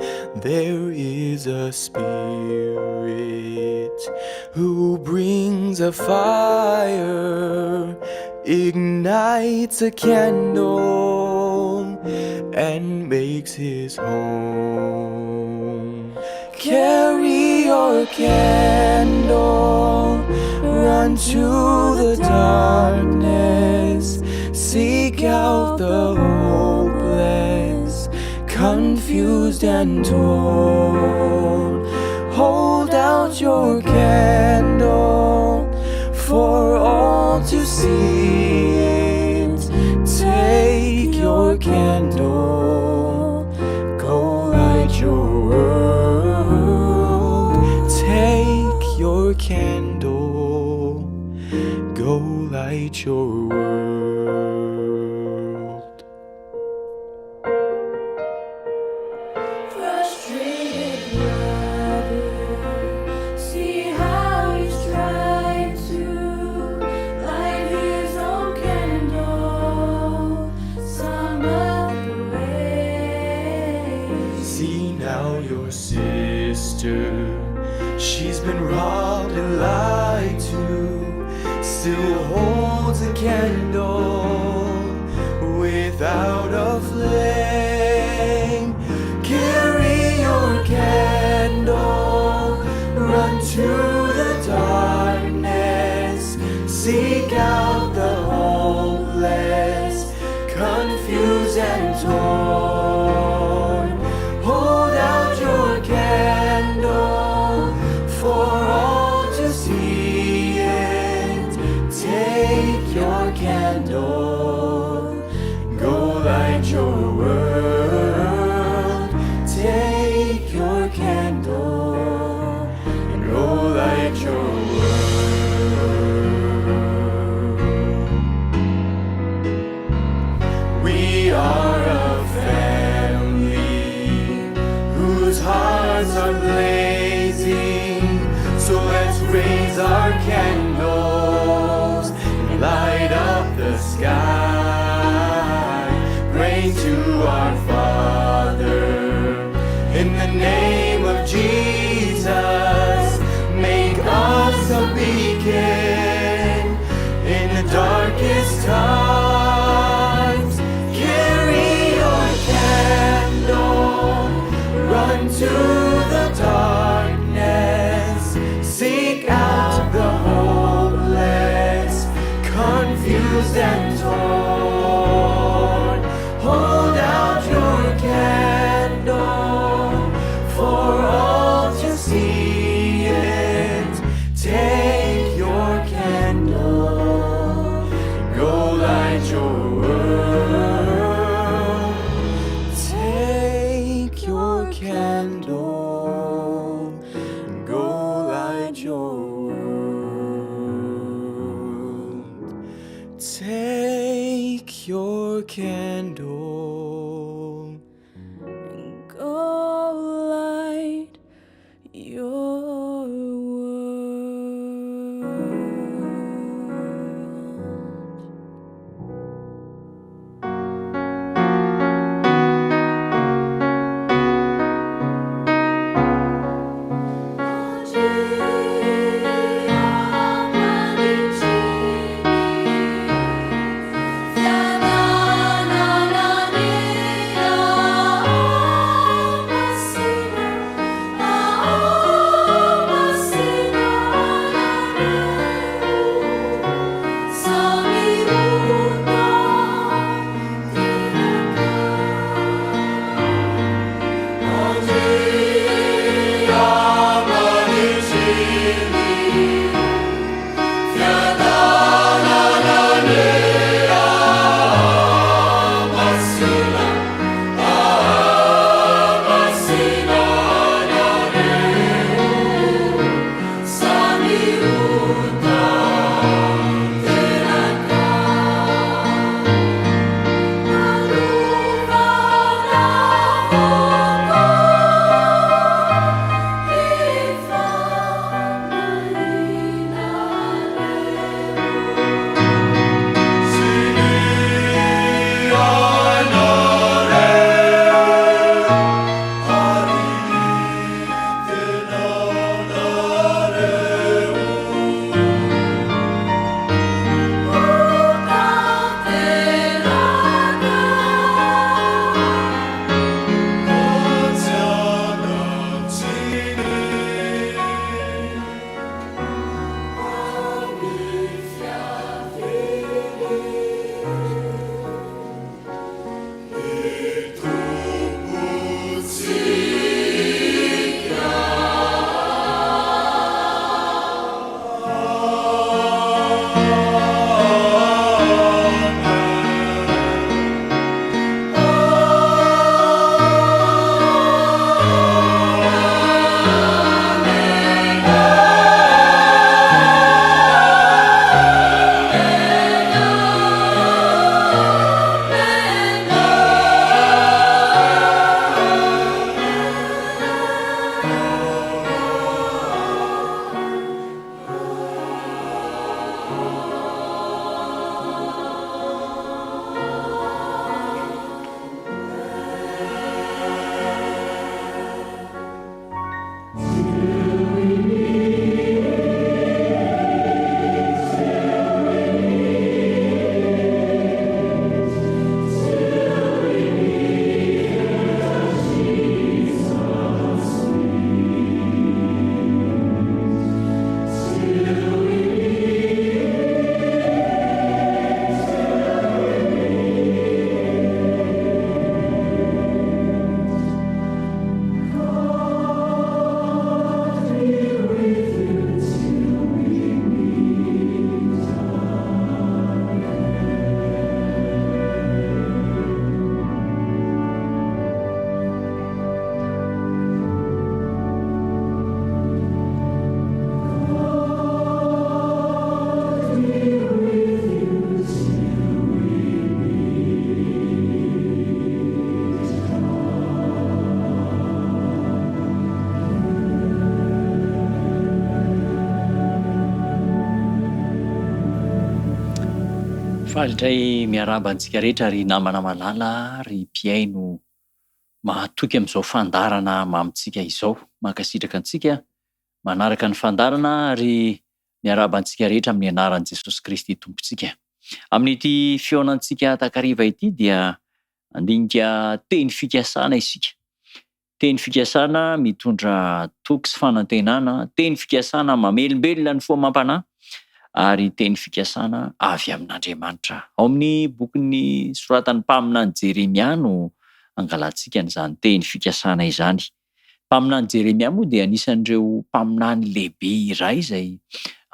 There is a spirit who brings a fire, ignites a candle, and makes his home. Carry your candle, run to the darkness, seek out the hopeless, confused and torn. Hold out your candle for all to see it. Take your candle, go light your world. Take your candle, go light your world. Frustrated brother, see how he's tried to light his own candle some other way. See now your sister, she's been robbed and lied to, still holds a candle without a flame. Carry your candle, run to the darkness, seek out the hopeless, confused and torn. Hold out your candle for all to see it. Take your candle, go light your world. Take your candle and go light your world. We are a family whose hearts are blazing, so let's raise our candles and light up the sky, praying to our Father in the name of Jesus. Make us a beacon in the darkest times. Carry your candle, run to the darkness, seek out the hopeless, confused and torn. Hold out your candle for all to see it. Take your candle, go light your world. Take your candle, Falitray miaraba antsika rehetra ry namana malala ry mpiaino mahatoky amin'izao fandarana mamitsika izao. Mankasitraka antsika manaraka ny fandarana ry miaraba antsika rehetra amin'ny anaran'i Jesosy Kristy tompontsika. Amin'ity feonantsika takariva ity dia andinika teny fikasana isika. Teny fikasana mitondra toky sy fanantenana, teny fikasana mamelombelona ny foamam-panahy ary teny fikasana avy amin'Andriamanitra. Ao amin'ny bokin'ny soratan'ny mpaminany Jeremia no angalantsika n'izany teny fikasana izany. Mpaminany Jeremia moa dia anisan'ireo mpaminany lehibe iray izay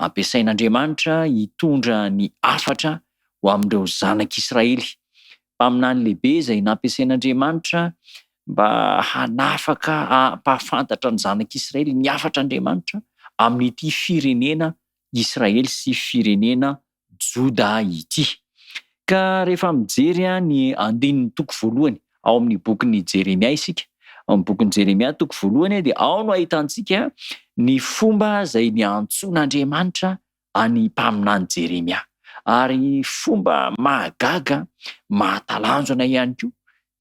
ampiasain'Andriamanitra hitondra ny hafatra ho amin'ireo zanak'Israely. Mpaminany lehibe izay nampiasain'Andriamanitra mba hanafaka mpahafantatra ny zanak'Israely ny hafatr'Andriamanitra amin'ity firenena Israely sy firenena Joda ity. Ka rehefa mijery ny andinin'ny toko voalohany ao amin'ny bokin'ny Jeremia isika, ao amin'ny bokin'ny Jeremia toko voalohany dia ao no ahitantsika ny fomba izay niantsoan'Andriamanitra any mpaminany Jeremia. Ary fomba mahagaga, mahatalanjona ihany koa.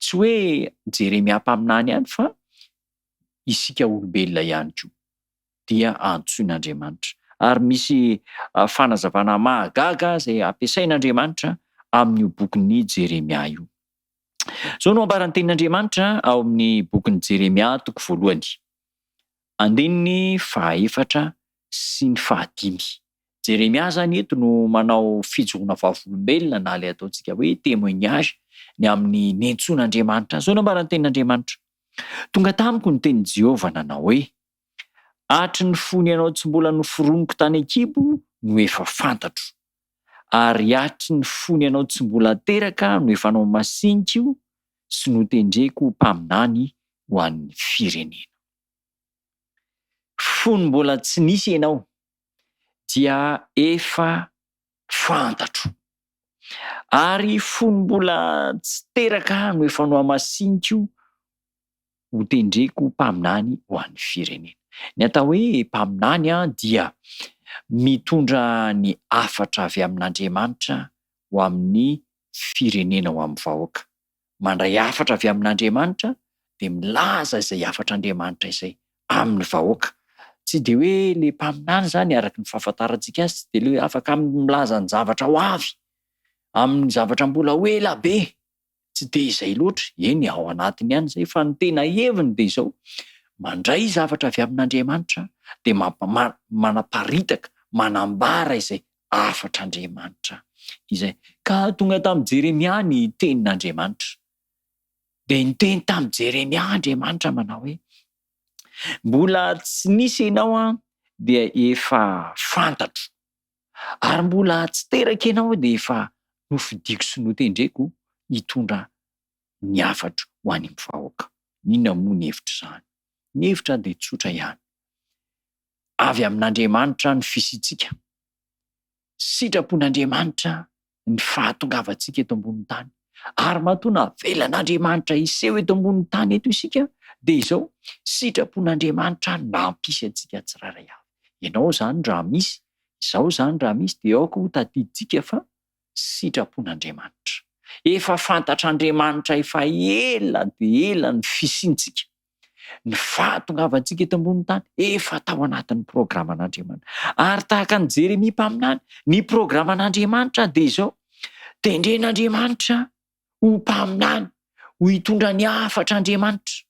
Tsy hoe Jeremia mpaminany ihany fa isika olombelona ihany koa dia antsoin'Andriamanitra. Ary misy fanazavana mahagaga izay ampiasain'Andriamanitra amin'ny bokin'ny Jeremia io. Zao no ambaran'ny tenin'Andriamanitra ao amin'ny bokin'ny Jeremia toko voalohany. Andininy 4 sy ny 5. Jeremia zany eto no manao fijoroana vavolombelona na ilay ataontsika hoe témoignage ny amin'ny nentson'Andriamanitra. Zao no ambaran'ny tenin'Andriamanitra. Tonga tamiko ny tenin'i Jehovah nanao hoe hatry ny fony ianao tsy mbola noforoniko tany an-kibo no efa fantatro. Ary hatry ny fony ianao tsy mbola teraka no efa nao masinika io sy notendreko mpaminany ho an'ny firenena. Fony mbola tsy nisy ianao dia efa fantatro. Ary fony mbola tsy teraka no efa nao masinika io ho tendreko mpaminany ho an'ny firenena. Ny atao hoe mpaminany dia mitondra ny hafatra avy amin'Andriamanitra ho amin'ny firenena ho amin'ny vahoaka. Mandray hafatra avy amin'Andriamanitra dia milaza izay hafatr'Andriamanitra izay amin'ny vahoaka. Tsy dia hoe ilay mpaminany zany araka ny fahafantarantsika azy, tsy dia ilay afaka milaza ny zavatra ho avy, amin'ny zavatra mbola ho ela be. Tsy dia izay loatra. Eny ao anatiny ihany izay fa ny tena heviny dia izao. Mandray zavatra avy amin'Andriamanitra dia manaparitaka, manambara izay hafatr'Andriamanitra izay. Ka tonga tamin'i Jeremia ny tenin'Andriamanitra. Dia niteny tamin'i Jeremia Andriamanitra manao hoe mbola tsy nisy ianao dia efa fantatro. Ary mbola tsy teraka ianao dia efa nofidiko sy notendreko hitondra ny hafatra ho any amin'ny vahoaka. Inona moa ny hevitra izany? Ny hevitra dia tsotra ihany. Avy amin'Andriamanitra ny fisitsika. Sitrapon'Andriamanitra ny fahatongavantsika eto ambonin'ny tany. Ary mahatona velan'Andriamanitra iseho eto ambonin'ny tany eto isika dia izao sitrapon'Andriamanitra nampisy antsika tsiraray avy. Ianao zany raha misy, izao zany raha misy dia aoka ho tadiditsika fa sitrapon'Andriamanitra. Efa fantatr'Andriamanitra efa ela dia ela ny fisintsika. Ny fahatongavantsika eto ambonin'ny tany efa tao anatin'ny programan'Andriamanitra. Ary tahaka ny Jeremia mpaminany, ny programan'Andriamanitra dia izao tendren'Andriamanitra ho mpaminany, ho hitondra ny hafatr'Andriamanitra,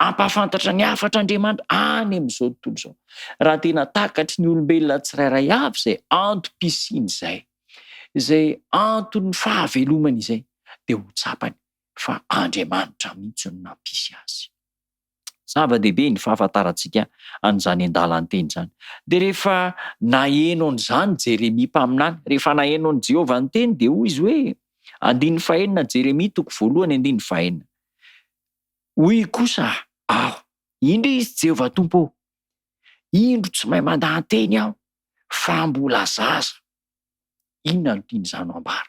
ampahafantatra ny hafatr'Andriamanitra any amin'izao tontolo izao. Raha tena takatry ny olombelona tsirairay avy izay antom-pisiany izay anton'ny fahavelomany izay dia ho tsapany fa Andriamanitra mihitsy no nampisy azy. Zava-dehibe ny fahafantarantsika an'izany an-dalanteny izany. Dia rehefa naheno an'izany Jeremia mpaminany, rehefa naheno an'i Jehovah ny teny dia hoy izy hoe andininy 5 Jeremia toko voalohany andininy 5. Hoy kosa aho, indro izy Jehovah tompo, indro tsy mahay mandahan-teny aho fa mbola zaza. Inona no tian'izany ambara?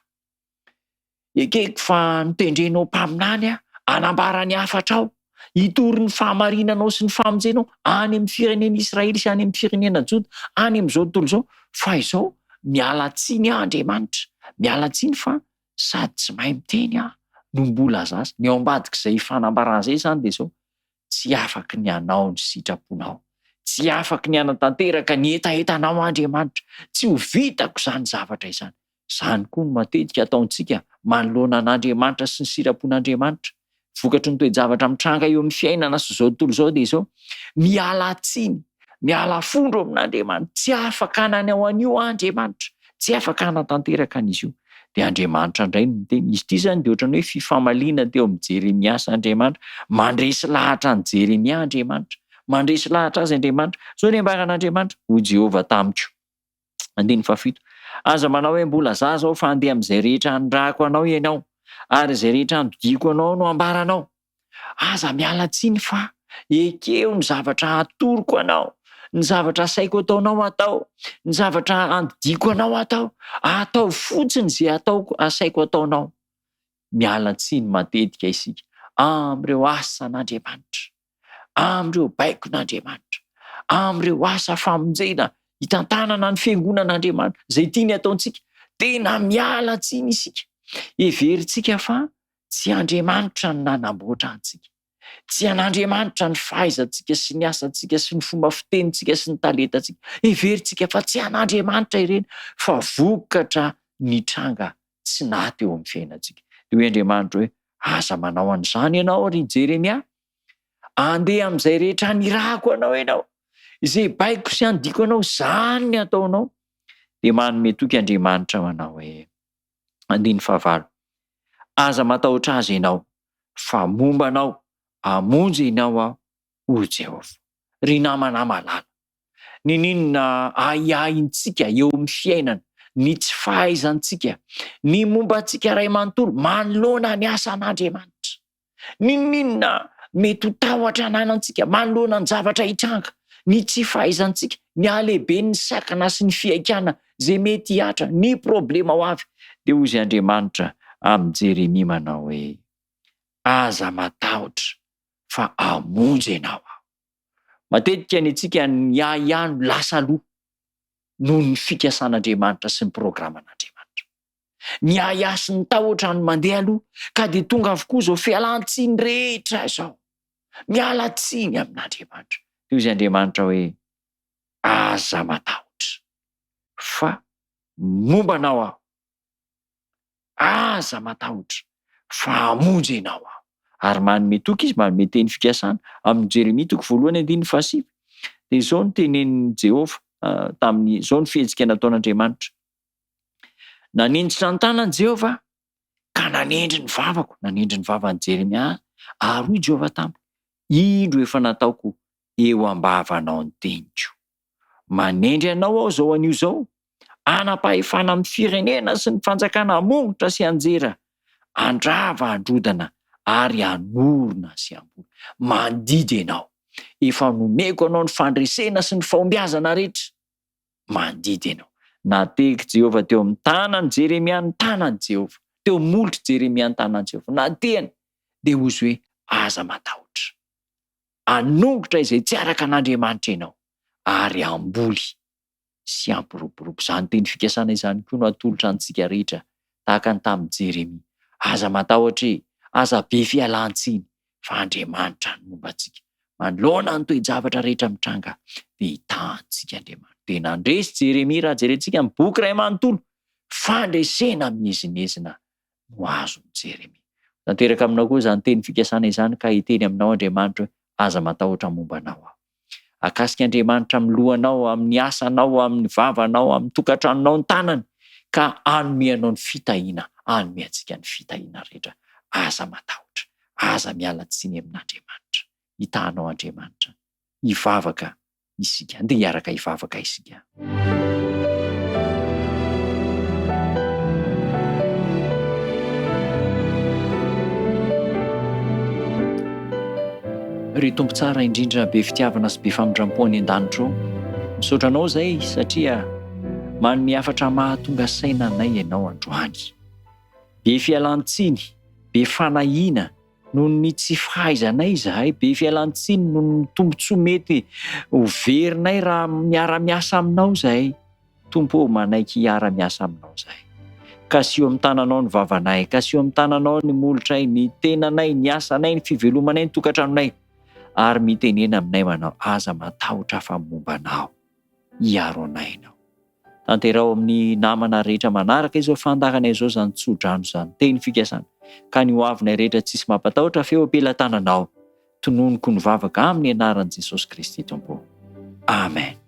Ekeko fa nitendrenao mpaminany anambara ny hafatra ao, hitory ny fahamarinanao sy ny famonjenao any amin'ny firenena Israely sy any amin'ny firenena Joda, any amin'izao tontolo izao. Fa izao miala tsiny Andriamanitra miala tsiny fa sady tsy mahay miteny no mbola zaza. Ny ao ambadika izay fanambarana zay zany dia zao, tsy afaky ny anao ny sitraponao, tsy afaky ny anatanteraka ny etaetanao Andriamanitra, tsy ho vitako izany zavatra izany. Izany koa no matetika ataontsika manoloana an'Andriamanitra sy ny sitrapon'Andriamanitra. Vokatry ny toe-javatra mitranga eo amin'ny fiainana sy izao tontolo izao dia zao, miala tsiny, miala fondro amin'Andriamanitra, tsy afaka hanany ao an'io Andriamanitra, tsy afaka hanatanteraka an'izy io. Dia Andriamanitra indray no miteny. Izy ity zany dia ohatran'ny hoe fifamaliana teo amin'ny Jeremia sy Andriamanitra, mandresy lahatra ny Jeremia Andriamanitra, mandresy lahatra azy Andriamanitra. Zao ny ambaran'Andriamanitra ho Jehovah tamiko. 17. Aza manao hoe mbola zaza aho fa andeha amin'izay rehetra andrako anao ianao, ary izay rehetra andodiko anao no ambaranao. Aza miala tsiny fa ekeo ny zavatra atoroko anao, ny zavatra asaiko ataonao atao, ny zavatra andodiko anao atao fotsiny izay ataoko asaiko ataonao. Miala tsiny matetika isika amin'ireo asan'Andriamanitra, amin'ireo baikon'Andriamanitra, amin'ireo asa famonjena hitantanana ny fiangonan'Andriamanitra izay tiany ataontsika. Tena miala tsiny isika, everitsika fa tsy Andriamanitra ny nanamboatra antsika, tsy an'Andriamanitra ny fahaizantsika sy ny asantsika sy ny fomba fitenitsika sy ny talentantsika. Everitsika fa tsy an'Andriamanitra ireny, fa vokatra nitranga tsy naty eo amin'ny fiainantsika. Dia hoe Andriamanitra hoe aza manao an'izany ianao ry Jeremia, andeha amin'izay rehetra nirahako anao ianao, izay baiko sy andiko anao zany ny ataonao. Dia manome toky Andriamanitra ho anao hoe 19. Aza matahotra azy ianao, fa momba anao hamonjy ianao aho ho Jehovah. Ry namana malala, ninona ahiahintsika eo amin'ny fiainana, ny tsy fahaizantsika, ny momba antsika ray manontolo manoloana ny asan'Andriamanitra. Ninona mety ho tahotra ananantsika manoloana ny zavatra hitranga, ny tsy fahaizantsika, ny alehibe ny sakana sy ny fiaikana izay mety hiatra, ny problema ho avy. Dia hozy Andriamanitra amin'ny Jeremia manao hoe aza matahotra fa hamonjy ianao aho. Matetika ny antsika ny ahihano lasa aloha noho ny fikasan'Andriamanitra sy ny programan'Andriamanitra. Ny ahiah sy ny tahotra no mandeha aloha, ka dia tonga avokoa izao fialan-tsiny rehetra izao, miala tsiny amin'Andriamanitra. Dia hozy Andriamanitra hoe aza matahotra fa momba anao aho, aza matahotra fa hamonjy ianao aho. Ary manome toky izy, manome teny fikasana amin'ny Jeremia 1:7. Dia izao no tenenin'i Jehovah tamin'izao ny fihetsika nataon'Andriamanitra. Nanenjitra ny tanan'i Jehovah ka nanendry ny vavako, nanendry ny vavan'i Jeremia ary hoy Jehovah taminy, indro efa nataoko eo ambavanao ny teniko. Manendry anao aho zao anio zao, anam-pahefana amin'ny firenena sy ny fanjakana hamongotra sy anjera, andrava androdana ary anorona sy ambola. Mandidy ianao, efa nomeko anao ny fandresena sy ny fahombiazana rehetra. Mandidy ianao. Nateky Jehovah teo amin'ny tanany Jeremia ny tanany Jehovah, teo molotry Jeremia ny tanany Jehovah, natehany dia hozy hoe aza matahotra, anongotra izay tsy araka an'Andriamanitra ianao, ary amboly sy ampiroborobo. Izany teny fikasana izany koa no atolotra antsika rehetra tahaka ny tamin'i Jeremia. Aza matahotra, aza be fialan-tsiny, fa Andriamanitra ny momba antsika. Manoloana ny toe-javatra rehetra mitranga dia hitantsika Andriamanitra. Dia nandresy Jeremia raha jerentsika amin'ny boky iray manontolo, fandresena mihezinezina no azon'i Jeremia. Tanteraka aminao koa izany teny fikasana izany ka hiteny aminao Andriamanitra hoe aza matahotra momba anao aho. Akasika Andriamanitra amin'ny lohanao, amin'ny asanao, amin'ny vavanao, amin'ny tokantranonao ny tanany, ka anome anao ny fitahiana, anome antsika ny fitahiana rehetra. Aza matahotra, aza miala tsiny amin'Andriamanitra. Hitanao Andriamanitra, hivavaka isika, andeha hiaraka hivavaka isika. Ry tompo tsara indrindra, be fitiavana sy be famindram-po any an-danitra ao, misaotra anao izay satria manome hafatra mahatonga saina anay ianao androany. Be fialan-tsiny, be fanahiana noho ny tsy fahaizanay izahay, be fialan-tsiny noho ny tombontsoa mety hoverinay raha miara-miasa aminao izahay. Tompo manaiky hiara-miasa aminao izahay. Kasio amin'ny tananao ny vavanay, kasio amin'ny tananao ny molotray, ny tenanay, ny asanay, ny fivelomanay, ny tokantranonay. Ary mitenena aminay manao aza matahotra fa momba anao. Iaro anay ianao. Tanterao amin'ny namana rehetra manaraka izao fandarana izao izany tsodrano izany teny fikasana. Ka ny hoavinay rehetra tsisy mampatahotra feo ampelantananao. Tononoko ny vavaka amin'ny anaran'i Jesosy Kristy Tompo. Amen.